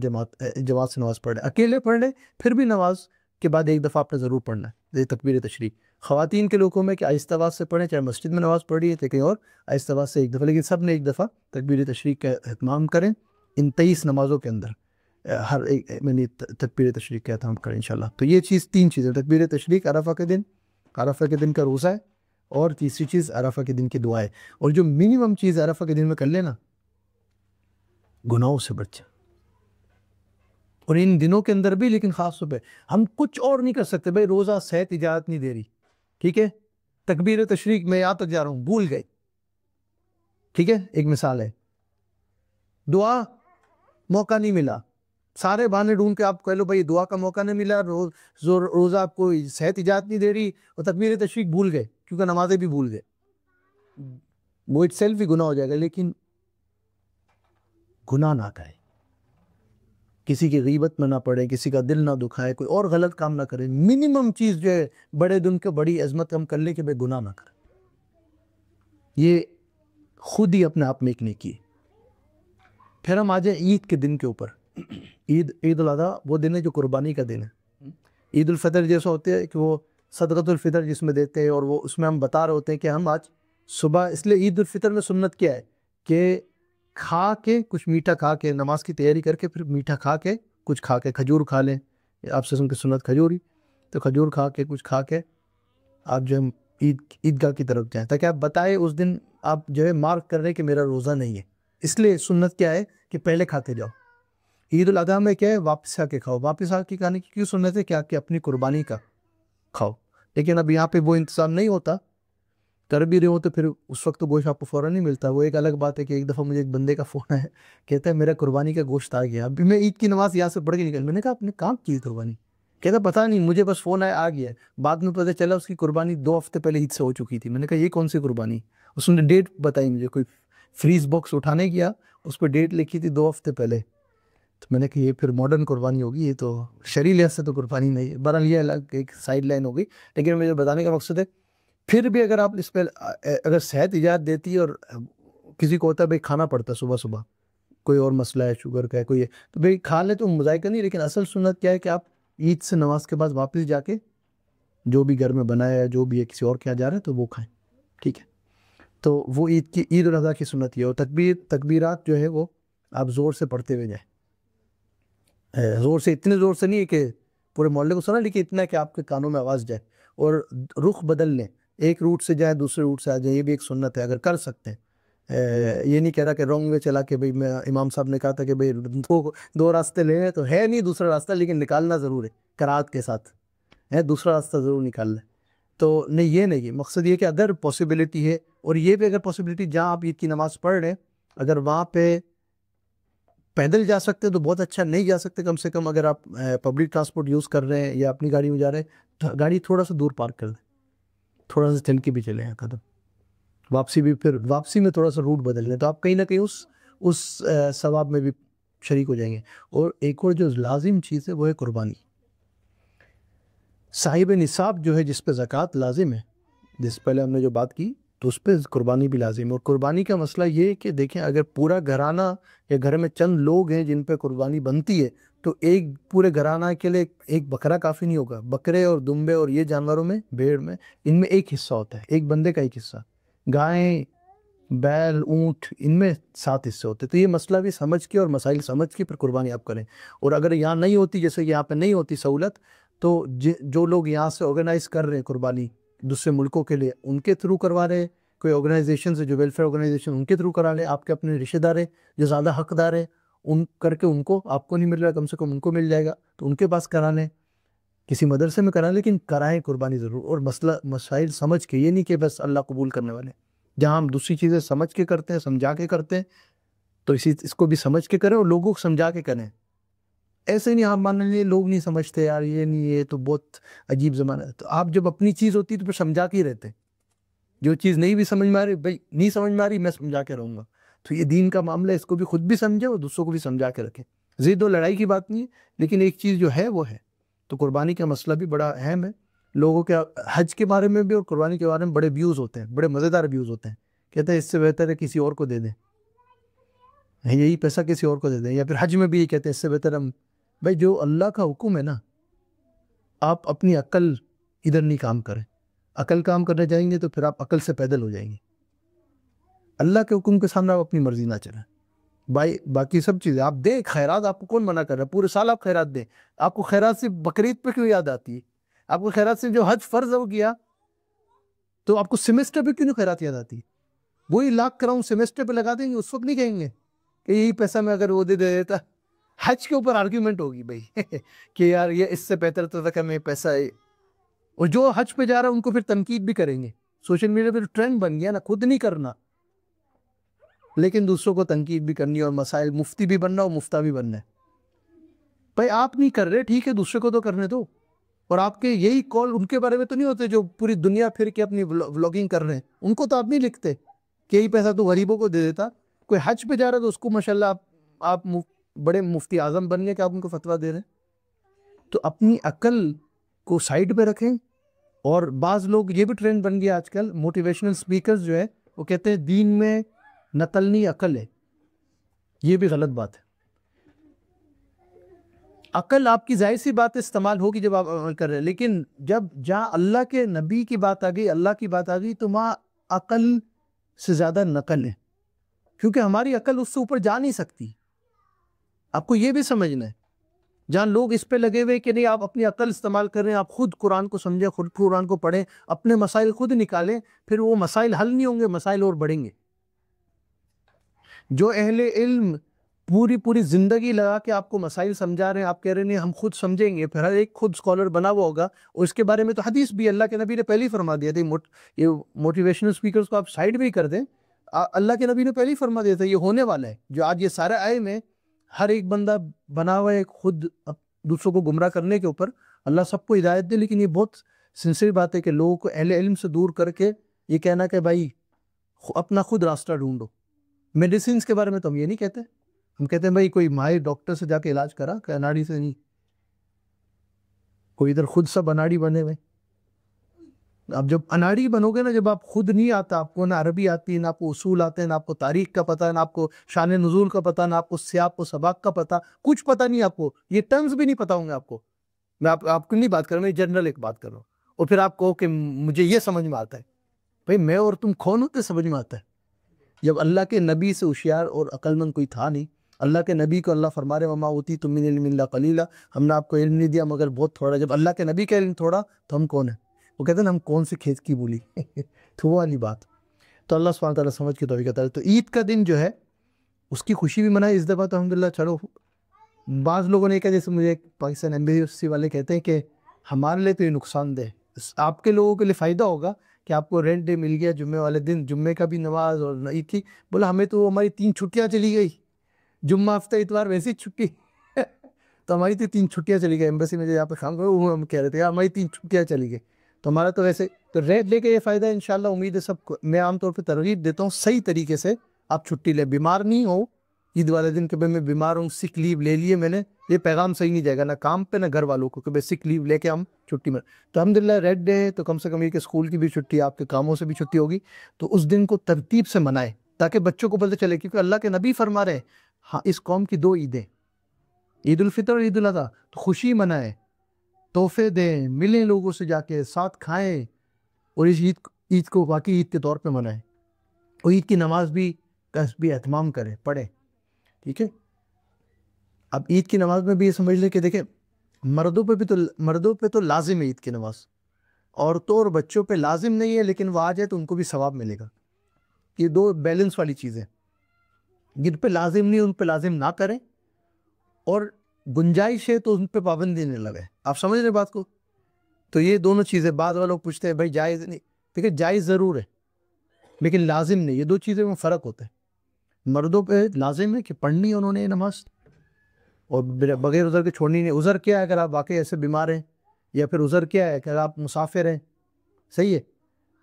جماعت سے نماز پڑھ رہے، اکیلے پڑھ لیں، پھر بھی نماز کے بعد ایک دفعہ آپ نے ضرور پڑھنا ہے یہ تکبیر تشریق. خواتین کے لوگوں میں کہ آہستہ آواز سے پڑھیں، چاہے مسجد میں نماز پڑھی ہے، کہیں اور آہستہ آواز سے ایک دفعہ، لیکن سب نے ایک دفعہ تکبیر تشریق کا اہتمام کریں ان 23 نمازوں کے اندر. ہر ایک میں تکبیر تشریق کا اہتمام کریں انشاءاللہ. تو یہ چیز 3 چیزیں، تکبیر تشریق عرفہ کے دن، عرفہ کے دن کا روزہ ہے، اور تیسری چیز عرفہ کے دن کی دعا ہے، اور جو منیمم چیز عرفہ کے دن میں کر لینا، گناہوں سے بچ جائے۔ اور ان دنوں کے اندر بھی، لیکن خاص طور پہ ہم کچھ اور نہیں کر سکتے بھائی، روزہ صحت اجازت نہیں دے رہی، ٹھیک ہے، تکبیر تشریق میں یہاں تک جا رہا ہوں بھول گئے، ٹھیک ہے، ایک مثال ہے، دعا موقع نہیں ملا، سارے بہانے ڈھونڈ کے آپ کہہ لو بھائی دعا کا موقع نہیں ملا، روزہ آپ کو صحت اجازت نہیں دے رہی، اور تکبیر تشریق بھول گئے کیونکہ نمازیں بھی بھول گئے، وہ اٹ سیلف ہی گناہ ہو جائے گا۔ لیکن گناہ نہ کریں، کسی کی غیبت میں نہ پڑے، کسی کا دل نہ دکھائے، کوئی اور غلط کام نہ کرے، منیمم چیز جو ہے بڑے دن کے بڑی عظمت ہم کر لیں کہ بھائی گناہ نہ کریں، یہ خود ہی اپنے آپ میں ایک نیکی ہے۔ پھر ہم آ جائیں عید کے دن کے اوپر۔ عید الاضحیٰ وہ دن ہے جو قربانی کا دن ہے۔ عید الفطر جیسا ہوتے ہیں کہ وہ صدقۃ الفطر جس میں دیتے ہیں، اور وہ اس میں ہم بتا رہے ہوتے ہیں کہ ہم آج صبح، اس لیے عید الفطر میں سنت کیا ہے کہ کھا کے کچھ میٹھا کھا کے، نماز کی تیاری کر کے پھر میٹھا کھا کے کچھ کھا کے، کھجور کھا لیں، آپ سے سن کے سنت کھجوری، تو کھجور کھا کے کچھ کھا کے آپ جو ہے عیدگاہ کی طرف جائیں، تاکہ آپ بتائیں اس دن آپ جو ہے مارک کر رہے ہیں کہ میرا روزہ نہیں ہے۔ اس لیے سنت کیا ہے کہ پہلے کھا کے جاؤ۔ عید الاضحیٰ میں کیا ہے واپس آ کے کھاؤ، واپس آ کے کھانے کی کیوں سنت ہے؟ کیا کہ اپنی قربانی کا کھاؤ۔ لیکن اب یہاں پہ وہ انتظام نہیں ہوتا، کر بھی رہے ہو تو پھر اس وقت تو گوشت آپ کو فوراً نہیں ملتا۔ وہ ایک الگ بات ہے کہ ایک دفعہ مجھے ایک بندے کا فون آیا، کہتا ہے میرا قربانی کا گوشت آ گیا، ابھی میں عید کی نماز یہاں سے پڑھ کے نکل، میں نے کہا آپ نے کام کی قربانی؟ کہتا پتہ نہیں، مجھے بس فون آیا آ گیا ہے، بعد میں پتہ چلا اس کی قربانی 2 ہفتے پہلے عید سے ہو چکی تھی۔ میں نے کہا یہ کون سی قربانی؟ اس نے ڈیٹ بتائی مجھے، کوئی فریز باکس اٹھانے گیا، اس پہ ڈیٹ لکھی تھی 2 ہفتے پہلے، تو میں نے کہا یہ پھر ماڈرن قربانی ہوگی، یہ تو شرعی لحاظ سے تو قربانی نہیں ہے۔ بہرحال یہ الگ ایک سائڈ لائن ہوگی، لیکن مجھے بتانے کا مقصد ہے پھر بھی اگر آپ اس پہ اگر صحت اجازت دیتی ہے، اور کسی کو ہوتا ہے بھائی کھانا پڑتا ہے صبح صبح، کوئی اور مسئلہ ہے، شوگر کا ہے، کوئی ہے، تو بھائی کھا لے تو مذائقہ نہیں، لیکن اصل سنت کیا ہے کہ آپ عید سے نماز کے بعد واپس جا کے جو بھی گھر میں بنایا ہے، جو بھی ہے کسی اور کے یہاں جا رہے ہیں تو وہ کھائیں، ٹھیک ہے۔ تو وہ عید الاضحیٰ کی سنت یہ، اور تکبیرات جو ہے وہ آپ زور سے پڑھتے ہوئے جائیں، زور سے، اتنے زور سے نہیں ہے کہ پورے محلے کو سنا، لیکن اتنا ہے کہ آپ کے کانوں میں آواز جائے، اور رخ بدل لیں، ایک روٹ سے جائیں دوسرے روٹ سے آ جائیں، یہ بھی ایک سنت ہے اگر کر سکتے ہیں۔ یہ نہیں کہہ رہا کہ رونگ وے چلا کہ بھئی میں، امام صاحب نے کہا تھا کہ بھئی 2 راستے لے ہیں، تو ہے نہیں دوسرا راستہ، لیکن نکالنا ضرور ہے قرات کے ساتھ، دوسرا راستہ ضرور نکال لیں۔ تو نہیں، یہ نہیں، مقصد یہ کہ اگر پاسبلٹی ہے، اور یہ بھی اگر پاسبلٹی جہاں آپ عید کی نماز پڑھ رہے ہیں اگر وہاں پہ پیدل جا سکتے تو بہت اچھا، نہیں جا سکتے کم سے کم اگر آپ پبلک ٹرانسپورٹ یوز کر رہے ہیں یا اپنی گاڑی میں جا رہے ہیں تو گاڑی تھوڑا سا دور پارک کر دیں، تھوڑا سا چل کے بھی چلیں قدم، واپسی بھی پھر واپسی میں تھوڑا سا روٹ بدل لیں، تو آپ کہیں نہ کہیں اس ثواب میں بھی شریک ہو جائیں گے۔ اور ایک اور جو لازم چیز ہے وہ ہے قربانی۔ صاحب نصاب جو ہے جس پہ زکوٰۃ لازم ہے، جس پہلے ہم نے جو بات کی، تو اس پہ قربانی بھی لازم ہے۔ اور قربانی کا مسئلہ یہ ہے کہ دیکھیں اگر پورا گھرانہ یا گھر میں چند لوگ ہیں جن پہ قربانی بنتی ہے، تو ایک پورے گھرانہ کے لیے ایک بکرا کافی نہیں ہوگا۔ بکرے اور دمبے اور یہ جانوروں میں، بھیڑ میں، ان میں ایک حصہ ہوتا ہے، ایک بندے کا ایک حصہ، گائیں، بیل، اونٹ، ان میں 7 حصے ہوتے ہیں۔ تو یہ مسئلہ بھی سمجھ کے اور مسائل سمجھ کے پھر قربانی آپ کریں۔ اور اگر یہاں نہیں ہوتی، جیسے یہاں پہ نہیں ہوتی سہولت، تو جو لوگ یہاں سے آرگنائز کر رہے ہیں قربانی دوسرے ملکوں کے لیے، ان کے تھرو کروا رہے ہیں، کوئی آرگنائزیشن سے جو ویلفیئر آرگنائزیشن، ان کے تھرو کرا لیں، آپ کے اپنے رشتہ دار ہیں جو زیادہ حقدار ہیں، ان کر کے ان کو، آپ کو نہیں مل رہا کم سے کم ان کو مل جائے گا، تو ان کے پاس کرا لیں، کسی مدرسے میں کرا لیں، لیکن کرائیں قربانی ضرور، اور مسائل سمجھ کے، یہ نہیں کہ بس اللہ قبول کرنے والے۔ جہاں ہم دوسری چیزیں سمجھ کے کرتے ہیں، سمجھا کے کرتے ہیں، تو اس کو بھی سمجھ کے کریں اور لوگوں کو سمجھا کے کریں۔ ایسے نہیں آپ مان لیے لوگ نہیں سمجھتے یار، یہ نہیں، یہ تو بہت عجیب زمانہ ہے، تو آپ جب اپنی چیز ہوتی ہے تو پھر سمجھا کے ہی رہتے ہیں۔ جو چیز نہیں بھی سمجھ میں آ رہی، بھائی نہیں سمجھ میں آ رہی، میں سمجھا کے رہوں گا۔ تو یہ دین کا معاملہ ہے، اس کو بھی خود بھی سمجھے اور دوسروں کو بھی سمجھا کے رکھیں۔ ضد و لڑائی کی بات نہیں ہے، لیکن ایک چیز جو ہے وہ ہے۔ تو قربانی کا مسئلہ بھی بڑا اہم ہے۔ لوگوں کے حج کے بارے میں بھی اور قربانی کے بارے میں بڑے ویوز ہوتے ہیں، بڑے مزیدار ویوز ہوتے ہیں، کہتے ہیں اس سے بہتر ہے کسی اور کو دے دیں، یہی پیسہ کسی اور کو دے دیں، یا پھر حج میں بھی یہ کہتے ہیں اس سے بہتر ہم، بھائی جو اللہ کا حکم ہے نا، آپ اپنی عقل ادھر نہیں کام کریں، عقل کام کرنے جائیں گے تو پھر آپ عقل سے پیدل ہو جائیں گے۔ اللہ کے حکم کے سامنے آپ اپنی مرضی نہ چلیں۔ بھائی باقی سب چیزیں آپ دیں، خیرات آپ کو کون منع کر رہا ہے؟ پورے سال آپ خیرات دیں۔ آپ کو خیرات صرف بقرعید پہ کیوں یاد آتی ہے؟ آپ کو خیرات صرف جو حج فرض ہو گیا تو آپ کو سیمسٹر پہ کیوں نہیں خیرات یاد آتی؟ وہی لاکھ کراؤں سیمسٹر پہ لگا دیں گے، اس وقت نہیں کہیں گے کہ یہی پیسہ میں اگر وہ دے دیتا. حج کے اوپر آرگیومنٹ ہوگی بھائی کہ یار یہ اس سے بہتر تو تھا کہ ہمیں پیسہ ہے. اور جو حج پہ جا رہا ہے ان کو پھر تنقید بھی کریں گے. سوشل میڈیا پہ ٹرینڈ بن گیا نا، خود نہیں کرنا لیکن دوسروں کو تنقید بھی کرنی اور مسائل، مفتی بھی بننا اور مفتہ بھی بننا ہے. بھائی آپ نہیں کر رہے ٹھیک ہے، دوسرے کو تو کرنے دو. اور آپ کے یہی کال ان کے بارے میں تو نہیں ہوتے جو پوری دنیا پھر کے اپنی ولاگنگ کر رہے ہیں، ان کو تو آپ نہیں لکھتے کہ یہی پیسہ تو غریبوں کو دے دیتا. کوئی حج پہ جا رہا ہے تو اس کو ماشاءاللہ آپ بڑے مفتی اعظم بن گئے کہ آپ ان کو فتویٰ دے رہے ہیں. تو اپنی عقل کو سائیڈ پہ رکھیں. اور بعض لوگ یہ بھی ٹرینڈ بن گیا آج کل، موٹیویشنل سپیکرز جو ہے وہ کہتے ہیں دین میں نقل نہیں عقل ہے. یہ بھی غلط بات ہے. عقل آپ کی ظاہر سی بات استعمال ہوگی جب آپ عمل کر رہے ہیں، لیکن جب جہاں اللہ کے نبی کی بات آ گئی، اللہ کی بات آ گئی، تو وہاں عقل سے زیادہ نقل ہے، کیونکہ ہماری عقل اس سے اوپر جا نہیں سکتی. آپ کو یہ بھی سمجھنا ہے. جہاں لوگ اس پہ لگے ہوئے کہ نہیں آپ اپنی عقل استعمال کر رہے ہیں، آپ خود قرآن کو سمجھیں، خود قرآن کو پڑھیں، اپنے مسائل خود نکالیں، پھر وہ مسائل حل نہیں ہوں گے، مسائل اور بڑھیں گے. جو اہل علم پوری زندگی لگا کے آپ کو مسائل سمجھا رہے ہیں، آپ کہہ رہے ہیں ہم خود سمجھیں گے، پھر ہر ایک خود سکولر بنا ہوا ہوگا. اور اس کے بارے میں تو حدیث بھی اللہ کے نبی نے پہلے ہی فرما دیا تھا. یہ موٹیویشنل سپیکرز کو آپ سائیڈ بھی کر دیں، اللہ کے نبی نے پہلے ہی فرما دیا تھا یہ ہونے والا ہے. جو آج یہ سارے آئے میں ہر ایک بندہ بنا ہوا ہے خود دوسروں کو گمراہ کرنے کے اوپر. اللہ سب کو ہدایت دے، لیکن یہ بہت سنسیئر بات ہے کہ لوگوں کو اہل علم سے دور کر کے یہ کہنا کہ بھائی اپنا خود راستہ ڈھونڈو. میڈیسنز کے بارے میں تو ہم یہ نہیں کہتے، ہم کہتے ہیں بھائی کوئی ماہر ڈاکٹر سے جا کے علاج کرا کہ اناڑی سے نہیں. کوئی ادھر خود سب اناڑی بنے ہوئے. اب جب اناڑی بنو گے نا، جب آپ خود نہیں آتا، آپ کو نہ عربی آتی، نہ آپ کو اصول آتے ہیں، نہ آپ کو تاریخ کا پتہ، نہ آپ کو شان نزول کا پتہ، نہ آپ کو سیاق و سباق کا پتہ، کچھ پتہ نہیں آپ کو، یہ ٹرمز بھی نہیں پتہ ہوں گے آپ کو. میں آپ کو نہیں بات کر رہا ہوں، میں جنرل ایک بات کر رہا ہوں. اور پھر آپ کہو کہ مجھے یہ سمجھ میں آتا ہے. بھائی میں اور تم کون ہوتے سمجھ میں آتا ہے؟ جب اللہ کے نبی سے ہوشیار اور عقل مند کوئی تھا نہیں. اللہ کے نبی کو اللہ فرما رہے وما اوتیتم من العلم الا قلیلا، ہم نے آپ کو علم نہیں دیا مگر بہت تھوڑا. جب اللہ کے نبی کا علم تھوڑا تو ہم کون ہیں؟ وہ کہتے ہیں ہم کون سے کھیت کی بولی تو وہ والی بات. تو اللہ سبحانہ تعالیٰ سمجھ کے توفیق عطا کرے. تو عید کا دن جو ہے اس کی خوشی بھی منائے اس دفعہ تو الحمدللہ. چلو بعض لوگوں نے کہا، جیسے مجھے پاکستان ایمبیسی والے کہتے ہیں کہ ہمارے لیے تو یہ نقصان دہ، آپ کے لوگوں کے لیے فائدہ ہوگا کہ آپ کو رینٹ ڈے مل گیا جمعے والے دن، جمعے کا بھی نماز اور عید کی. بولا ہمیں تو ہماری 3 چھٹیاں چلی گئی، جمعہ ہفتہ اتوار ویسے ہی چھٹی تو ہماری تو 3 چھٹیاں چلی گئی. ایمبیسی میں جو یہاں پہ کام کرو وہ ہم کہہ رہے تھے ہماری 3 چھٹیاں چلی گئی. تو ہمارا تو ویسے تو رینٹ لے کے یہ فائدہ ہے انشاءاللہ. امید ہے سب کو. میں عام طور پہ ترغیب دیتا ہوں صحیح طریقے سے آپ چھٹی لیں. بیمار نہیں ہو عید والے دن کہ میں بیمار ہوں سک لیو لے لیے میں نے، یہ پیغام صحیح نہیں جائے گا، نہ کام پہ نہ گھر والوں کو، کہ بھائی سک لیو لے کے ہم چھٹی میں. تو الحمدللہ ریڈ ڈے ہے تو کم سے کم یہ کہ اسکول کی بھی چھٹی، آپ کے کاموں سے بھی چھٹی ہوگی، تو اس دن کو ترتیب سے منائے تاکہ بچوں کو پتہ چلے. کیونکہ اللہ کے نبی فرما رہے ہاں اس قوم کی 2 عیدیں، عید الفطر اور عید الاضحیٰ. تو خوشی منائے، تحفے دیں، ملیں لوگوں سے جا کے، ساتھ کھائیں، اور اس عید کو واقعی عید کے طور پہ منائیں. اور عید کی نماز بھی کا بھی اہتمام کریں، پڑھیں. ٹھیک ہے. اب عید کی نماز میں بھی یہ سمجھ لیں کہ دیکھیں مردوں پہ تو لازم ہے عید کی نماز، عورتوں اور بچوں پہ لازم نہیں ہے، لیکن وہ آ جائے تو ان کو بھی ثواب ملے گا. یہ 2 بیلنس والی چیزیں، جن پہ لازم نہیں ان پہ لازم نہ کریں، اور گنجائش ہے تو ان پہ پابندی نہیں لگے. آپ سمجھ رہے بات کو؟ تو یہ دونوں چیزیں. بعض والوں پوچھتے ہیں بھائی جائز نہیں، دیکھیں جائز ضرور ہے لیکن لازم نہیں. یہ 2 چیزیں میں فرق ہوتا ہے. مردوں پہ لازم ہے کہ پڑھنی انہوں نے نماز، اور بغیر عذر کے چھوڑنی نہیں. عذر کیا ہے؟ اگر آپ واقعی ایسے بیمار ہیں، یا پھر عذر کیا ہے کہ اگر آپ مسافر ہیں، صحیح ہے،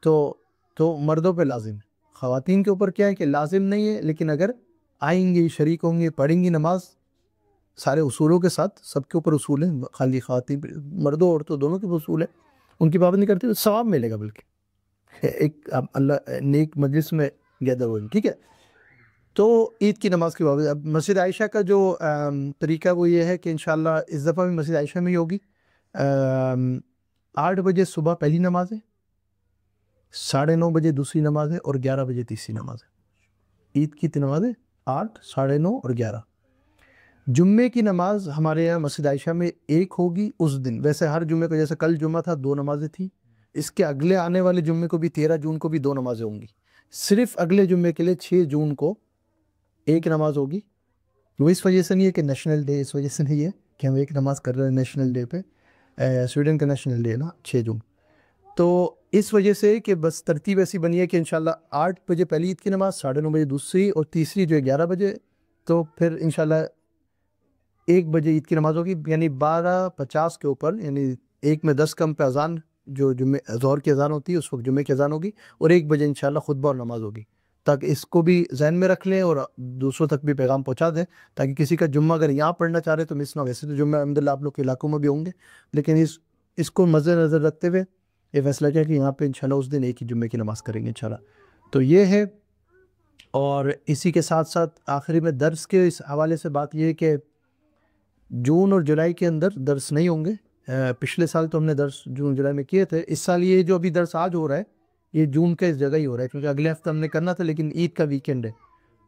تو مردوں پہ لازم ہے. خواتین کے اوپر کیا ہے کہ لازم نہیں ہے، لیکن اگر آئیں گی، شریک ہوں گی، پڑھیں گی نماز سارے اصولوں کے ساتھ، سب کے اوپر اصول ہیں، خالی خواتین پہ، مردوں عورتوں دونوں کے اصول ہیں، ان کی پابندی کرتے تو ثواب ملے گا. بلکہ ایک اللہ نیک مجلس میں گیدر ہوئیں. ٹھیک ہے. تو عید کی نماز کی بابت اب مسجد عائشہ کا جو طریقہ وہ یہ ہے کہ انشاءاللہ اس دفعہ بھی مسجد عائشہ میں ہی ہوگی. 8 بجے صبح پہلی نماز ہے، 9:30 بجے دوسری نماز ہے، اور 11 بجے تیسری نماز ہے. عید کی 3 نمازیں 8، 9:30 اور 11. جمعے کی نماز ہمارے یہاں مسجد عائشہ میں 1 ہوگی اس دن. ویسے ہر جمعے کو، جیسے کل جمعہ تھا 2 نمازیں تھیں، اس کے اگلے آنے والے جمعے کو بھی 13 جون کو بھی 2 نمازیں ہوں گی. صرف اگلے جمعے کے لیے 6 جون کو ایک نماز ہوگی. وہ اس وجہ سے نہیں ہے کہ نیشنل ڈے، اس وجہ سے نہیں ہے کہ ہم ایک نماز کر رہے ہیں نیشنل ڈے پہ. سویڈن کا نیشنل ڈے نا 6 جون. تو اس وجہ سے کہ بس ترتیب ایسی بنی ہے کہ انشاءاللہ 8 بجے پہلی عید کی نماز، 9:30 بجے دوسری، اور تیسری جو ہے 11 بجے. تو پھر انشاءاللہ 1 بجے عید کی نماز ہوگی، یعنی 12:50 کے اوپر، یعنی 1 میں 10 کم پہ اذان، جو جمعے ظہر کی اذان ہوتی ہے اس وقت جمعے کی اذان ہوگی، اور 1 بجے انشاءاللہ خطبہ اور نماز ہوگی. تاکہ اس کو بھی ذہن میں رکھ لیں اور دوسروں تک بھی پیغام پہنچا دیں، تاکہ کسی کا جمعہ اگر یہاں پڑھنا چاہ رہے تو مس نہ ہو. ویسے تو جمعہ الحمدللہ آپ لوگ کے علاقوں میں بھی ہوں گے، لیکن اس کو مد نظر رکھتے ہوئے یہ فیصلہ کیا کہ یہاں پہ انشاءاللہ اس دن ایک ہی جمعے کی نماز کریں گے انشاءاللہ. تو یہ ہے. اور اسی کے ساتھ ساتھ آخری میں درس کے اس حوالے سے بات یہ ہے کہ جون اور جولائی کے اندر درس نہیں ہوں گے. پچھلے سال تو ہم نے درس جون جولائی میں کیے تھے. اس سال یہ جو ابھی درس آج ہو رہا ہے یہ جون کے اس جگہ ہی ہو رہا ہے، کیونکہ اگلے ہفتے ہم نے کرنا تھا لیکن عید کا ویکینڈ ہے.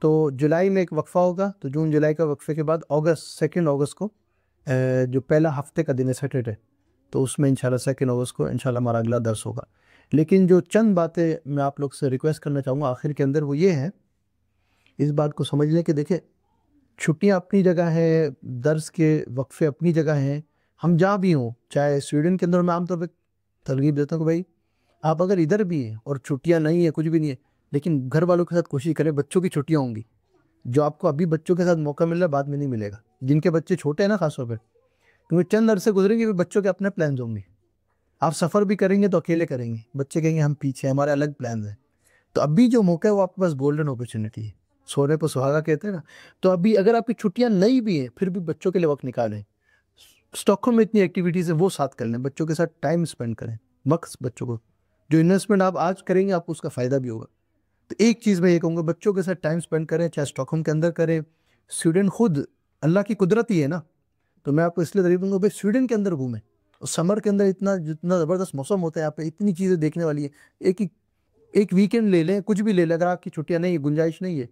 تو جولائی میں ایک وقفہ ہوگا. تو جون جولائی کا وقفے کے بعد 2 اگست کو جو پہلا ہفتے کا دن ہے سیٹرڈے، تو اس میں انشاءاللہ 2 اگست کو انشاءاللہ ہمارا اگلا درس ہوگا. لیکن جو چند باتیں میں آپ لوگ سے ریکویسٹ کرنا چاہوں گا آخر کے اندر، وہ یہ ہے اس بات کو سمجھ لیں کہ دیکھیں چھٹیاں اپنی جگہ ہیں، درس کے وقفے اپنی جگہ ہیں. ہم جہاں بھی ہوں، چاہے سویڈن کے اندر، میں عام طور پہ ترغیب دیتا ہوں کہ بھائی آپ اگر ادھر بھی ہیں اور چھٹیاں نہیں ہیں، کچھ بھی نہیں ہے، لیکن گھر والوں کے ساتھ کوشش کریں. بچوں کی چھٹیاں ہوں گی، جو آپ کو ابھی بچوں کے ساتھ موقع مل رہا ہے بعد میں نہیں ملے گا. جن کے بچے چھوٹے ہیں نا خاص طور پہ، کیونکہ چند عرصے گزریں گے بچوں کے اپنے پلانز ہوں گے. آپ سفر بھی کریں گے تو اکیلے کریں گے، بچے کہیں گے ہم پیچھے، ہمارے الگ پلانز ہیں. تو ابھی جو موقع ہے وہ آپ کے پاس گولڈن اپرچونٹی ہے، سونے پہ سہاگا کہتے ہیں نا. تو ابھی اگر آپ کی چھٹیاں نہیں بھی ہیں پھر بھی بچوں کے لیے وقت نکالیں. اسٹاک ہوم میں اتنی ایکٹیویٹیز ہیں وہ ساتھ کر لیں، بچوں کے ساتھ ٹائم اسپینڈ کریں. وقت بچوں کو جو انویسٹمنٹ آپ آج کریں گے آپ کو اس کا فائدہ بھی ہوگا. تو ایک چیز میں یہ کہوں گا، بچوں کے ساتھ ٹائم اسپینڈ کریں، چاہے اسٹاک ہوم کے اندر کریں. سویڈن خود اللہ کی قدرت ہی ہے نا. تو میں آپ کو اس لیے ترغیب دوں گا بھائی سویڈن کے اندر گھومیں. اور سمر کے اندر جتنا زبردست موسم ہوتا ہے یہاں پہ، اتنی چیزیں دیکھنے والی ہیں. ایک ویکینڈ لے لیں، کچھ بھی لے لیں. اگر آپ کی چھٹیاں نہیں، گنجائش نہیں ہے،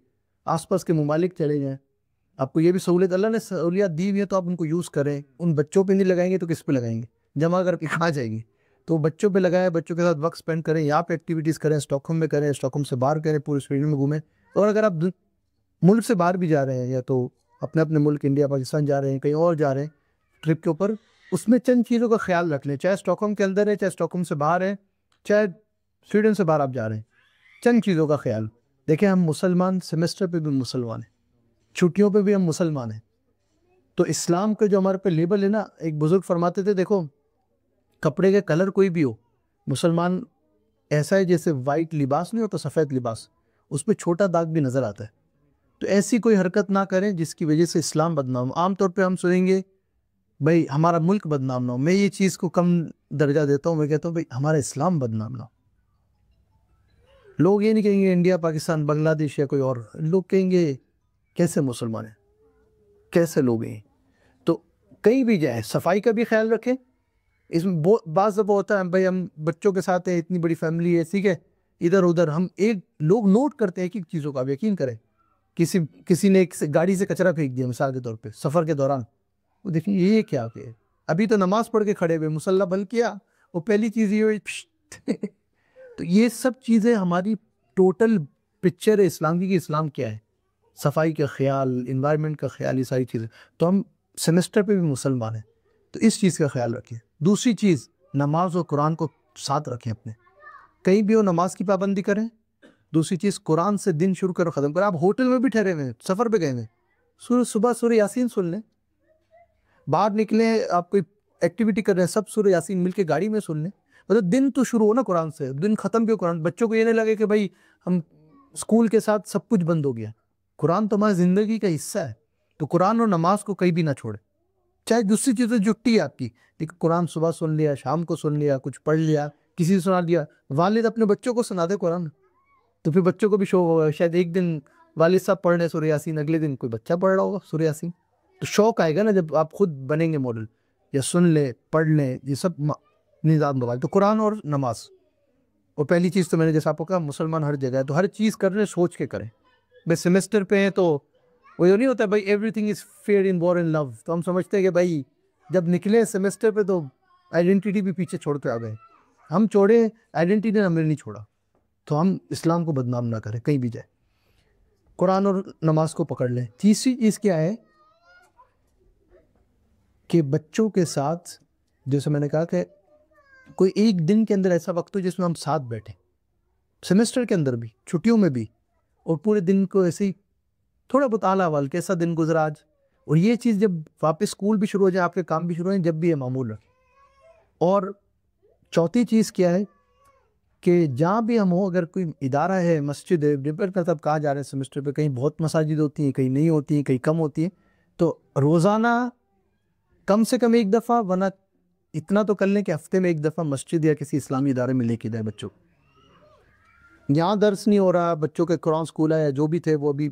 آس پاس کے ممالک چلے جائیں. آپ کو یہ بھی سہولت، اللہ نے سہولیات دی ہوئی ہے تو آپ ان کو یوز کریں. ان بچوں پہ نہیں لگائیں گے تو کس پہ لگائیں گے؟ جمع کر کے کھا جائیں گے. تو بچوں پہ لگائیں، بچوں کے ساتھ وقت اسپینڈ کریں، یہاں پہ ایکٹیویٹیز کریں، اسٹاک ہوم میں کریں، اسٹاک ہوم سے باہر کریں، پورے سویڈن میں گھومیں. اور اگر آپ ملک سے باہر بھی جا رہے ہیں، یا تو اپنے ملک انڈیا پاکستان جا رہے ہیں، کہیں اور جا رہے ہیں ٹرپ کے اوپر، اس میں چند چیزوں کا خیال رکھ لیں. چاہے اسٹاک ہوم کے اندر ہے، چاہے اسٹاک ہوم سے باہر ہے، چاہے سویڈن سے باہر آپ جا رہے ہیں، چند چیزوں کا خیال. دیکھیں ہم مسلمان، سیمسٹر پہ بھی مسلمان ہیں، چھٹیوں پہ بھی ہم مسلمان ہیں. تو اسلام کا جو ہمارے پہ لیبل ہے نا، ایک بزرگ فرماتے تھے دیکھو کپڑے کے کلر کوئی بھی ہو، مسلمان ایسا ہے جیسے وائٹ لباس نہیں ہوتا، سفید لباس، اس پہ چھوٹا داغ بھی نظر آتا ہے. تو ایسی کوئی حرکت نہ کریں جس کی وجہ سے اسلام بدنام ہو. عام طور پہ ہم سنیں گے بھائی ہمارا ملک بدنام نہ ہو. میں یہ چیز کو کم درجہ دیتا ہوں، میں کہتا ہوں بھائی ہمارا اسلام بدنام نہ ہو. لوگ یہ نہیں کہیں گے انڈیا پاکستان بنگلہ دیش یا کوئی اور، لوگ کہیں گے کیسے مسلمان ہیں، کیسے لوگ ہیں. تو کہیں بھی جائیں صفائی کا بھی خیال رکھیں. اس میں بعض دفعہ ہوتا ہے بھائی ہم بچوں کے ساتھ ہیں، اتنی بڑی فیملی ہے، ٹھیک ہے، ادھر ادھر ہم لوگ نوٹ کرتے ہیں ایک چیزوں کا. آپ یقین کریں کسی نے ایک گاڑی سے کچرا پھینک دیا مثال کے طور پہ سفر کے دوران، وہ دیکھیں یہ کیا کہ ابھی تو نماز پڑھ کے کھڑے ہوئے، مصلی بند کیا، وہ پہلی چیز یہ ہوئی. تو یہ سب چیزیں ہماری ٹوٹل پکچر ہے اسلام کی کہ اسلام کیا ہے. صفائی کا خیال، انوائرمنٹ کا خیال، یہ ساری چیزیں. تو ہم سیمسٹر پہ بھی مسلمان ہیں، تو اس چیز کا خیال رکھیں. دوسری چیز، نماز اور قرآن کو ساتھ رکھیں اپنے. کہیں بھی ہو نماز کی پابندی کریں. دوسری چیز، قرآن سے دن شروع کرو ختم کرو. آپ ہوٹل میں بھی ٹھہرے ہوئے ہیں، سفر پہ گئے ہیں، صبح سورہ یاسین سن لیں. باہر نکلیں، آپ کوئی ایکٹیویٹی کر رہے ہیں، سب سورہ یاسین مل کے گاڑی میں سن لیں. مطلب دن تو شروع ہو نا قرآن سے، دن ختم بھی ہو قرآن. بچوں کو یہ نہیں لگے کہ بھائی ہم اسکول کے ساتھ سب کچھ بند ہو گیا. قرآن تو ہماری زندگی کا حصہ ہے. تو قرآن اور نماز کو کہیں بھی نہ چھوڑے. چاہے دوسری چیزیں جٹی ہے آپ کی، لیکن قرآن صبح سن لیا، شام کو سن لیا، کچھ پڑھ لیا، کسی سے سنا دیا. والد اپنے بچوں کو سنا دے قرآن، تو پھر بچوں کو بھی شوق ہوگا. شاید ایک دن والد صاحب پڑھ رہے سورہ یاسین، اگلے دن کوئی بچہ پڑھ رہا ہوگا سورہ یاسین. تو شوق آئے گا نا جب آپ خود بنیں گے ماڈل. یا سن لیں، پڑھ لیں، یہ سب نظام بوال. تو قرآن اور نماز. اور پہلی چیز تو میں نے جیسا آپ کو کہا مسلمان ہر جگہ ہے، تو ہر چیز کر رہے سوچ کے کریں. بھائی سیمسٹر پہ ہیں تو وہ نہیں ہوتا ہے بھائی ایوری تھنگ از فیئر ان وار ان لو. تو ہم سمجھتے ہیں کہ بھائی جب نکلے سیمسٹر پہ تو آئیڈینٹیٹی بھی پیچھے چھوڑ کے آ گئے. ہم چھوڑے آئیڈینٹی نے ہمیں نہیں چھوڑا، تو ہم اسلام کو بدنام نہ کریں کہیں بھی جائے، قرآن اور نماز کو پکڑ لیں۔ تیسری چیز کیا ہے کہ بچوں کے ساتھ، جیسے میں نے کہا کہ کوئی ایک دن کے اندر ایسا وقت ہو جس میں ہم ساتھ بیٹھیں، سیمسٹر کے اندر بھی، چھٹیوں میں بھی، اور پورے دن کو ایسے ہی تھوڑا بہت حال احوال کیسا دن گزرا آج، اور یہ چیز جب واپس اسکول بھی شروع ہو جائے، آپ کے کام بھی شروع ہو جائیں، جب بھی یہ معمول رکھیں۔ اور چوتھی چیز کیا ہے کہ جہاں بھی ہم ہوں، اگر کوئی ادارہ ہے، مسجد ہے، ڈپینڈ کرتا ہے کہاں جا رہے ہیں سیمسٹر پہ، کہیں بہت مساجد ہوتی ہیں، کہیں نہیں ہوتی ہیں، کہیں کم ہوتی ہیں، تو روزانہ کم سے کم ایک دفعہ، ورنہ اتنا تو کر لیں کہ ہفتے میں ایک دفعہ مسجد یا کسی اسلامی ادارے میں لے کے جائے بچوں کو۔ یہاں درس نہیں ہو رہا، بچوں کے قرآن اسکول ہے یا جو بھی تھے وہ ابھی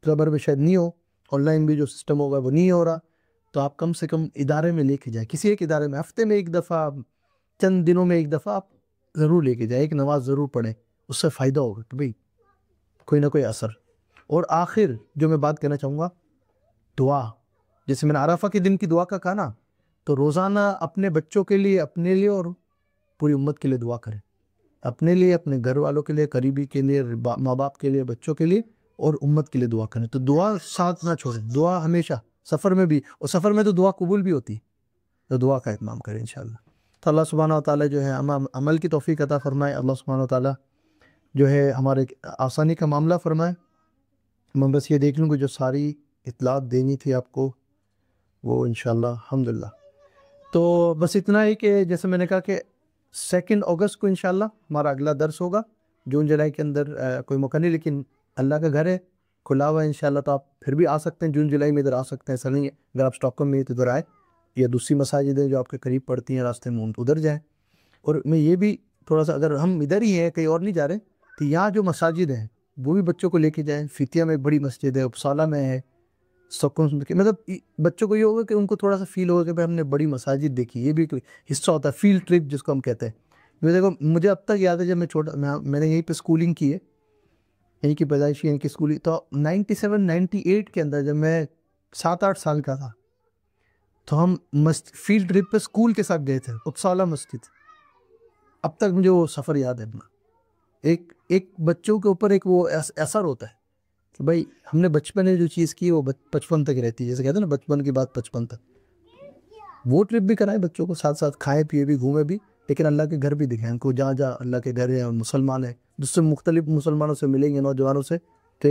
صبر میں شاید نہیں ہو، آن لائن بھی جو سسٹم ہوگا وہ نہیں ہو رہا، تو آپ کم سے کم ادارے میں لے کے جائیں، کسی ایک ادارے میں ہفتے میں ایک دفعہ، چند دنوں میں ایک دفعہ آپ ضرور لے کے جائیں، ایک نماز ضرور پڑھیں، اس سے فائدہ ہوگا کہ بھئی کوئی نہ کوئی اثر۔ اور آخر جو میں بات کہنا چاہوں گا، دعا، جیسے میں نے عرفہ کے دن کی دعا کا کہا نا، تو روزانہ اپنے بچوں کے لیے، اپنے لیے اور پوری امت کے لیے دعا کریں، اپنے لیے، اپنے گھر والوں کے لیے، قریبی کے لیے، ماں باپ کے لیے، بچوں کے لیے اور امت کے لیے دعا کریں۔ تو دعا ساتھ نہ چھوڑیں، دعا ہمیشہ، سفر میں بھی، اور سفر میں تو دعا قبول بھی ہوتی ہے، تو دعا کا اہتمام کریں انشاءاللہ۔ تو اللہ سبحانہ وتعالیٰ جو ہے عمل کی توفیق عطا فرمائے، اللہ سبحانہ وتعالیٰ جو ہے ہمارے آسانی کا معاملہ فرمائے۔ میں بس یہ دیکھ لوں کہ جو ساری اطلاعات دینی تھی آپ کو وہ انشاءاللہ الحمدللہ۔ تو بس اتنا ہی کہ جیسے میں نے کہا کہ 2 اگست کو انشاءاللہ ہمارا اگلا درس ہوگا، جون جولائی کے اندر کوئی موقع نہیں، لیکن اللہ کا گھر ہے، کھلا ہوا ہے انشاءاللہ، تو آپ پھر بھی آ سکتے ہیں، جون جولائی میں ادھر آ سکتے ہیں، ایسا نہیں ہے، اگر آپ اسٹاک میں تو ادھر آئے، یا دوسری مساجد ہیں جو آپ کے قریب پڑتی ہیں راستے میں ادھر جائیں۔ اور میں یہ بھی تھوڑا سا، اگر ہم ادھر ہی ہیں کہیں اور نہیں جا رہے، تو یہاں جو مساجد ہیں وہ بھی بچوں کو لے کے جائیں، فیتیا میں بڑی مسجد ہے، اپسالہ میں ہے، مطلب بچوں کو یہ ہوگا کہ ان کو تھوڑا سا فیل ہوگا کہ بھائی ہم نے بڑی مساجد دیکھی، یہ بھی کوئی حصہ ہوتا ہے، فیلڈ ٹرپ جس کو ہم کہتے ہیں۔ دیکھو مجھے اب تک یاد ہے جب میں چھوٹا، میں نے یہیں پہ اسکولنگ کی ہے، یہیں کی پیدائشی، یہیں کی اسکولنگ، تو 97-98 کے اندر جب میں 7-8 سال کا تھا، تو ہم فیلڈ ٹرپ پہ اسکول کے ساتھ گئے تھے، اپسالہ مسجد۔ اب تک مجھے وہ سفر یاد ہے اپنا، ایک بچوں کے اوپر ایک وہ اثر ہوتا ہے کہ بھائی ہم نے بچپن میں جو چیز کی وہ بچپن تک رہتی ہے، جیسے کہتے ہیں نا بچپن کی بات بچپن تک۔ وہ ٹرپ بھی کرائے بچوں کو، ساتھ ساتھ کھائے پیے بھی، گھومے بھی، لیکن اللہ کے گھر بھی دکھائیں ان کو، جہاں جہاں اللہ کے گھر ہیں اور مسلمان ہیں، جس سے مختلف مسلمانوں سے ملیں گے، نوجوانوں سے، تو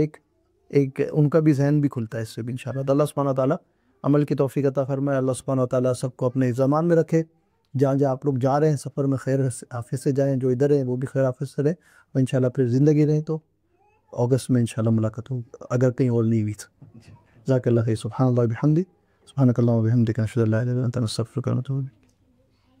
ایک ان کا بھی ذہن بھی کھلتا ہے اس سے بھی انشاءاللہ۔ تو اللہ سبحانہ وتعالیٰ عمل کی توفیق عطا فرمائے، اللہ سبحانہ وتعالیٰ سب کو اپنے زمان میں رکھے، جہاں جہاں آپ لوگ جا رہے ہیں سفر میں خیر حافظ سے جائیں، جو ادھر ہیں وہ بھی خیر حافظ سے رہیں، اور انشاءاللہ پھر زندگی رہیں تو اگست میں انشاءاللہ ملاقات ہو، اگر کہیں اور نہیں ہوئی تو۔ جزاک اللہ خیر، سبحان اللہ بحمدہ، سبحانک اللہم وبحمدک، نشہد ان لا الہ الا انت، نستغفرک ونتوب الیک۔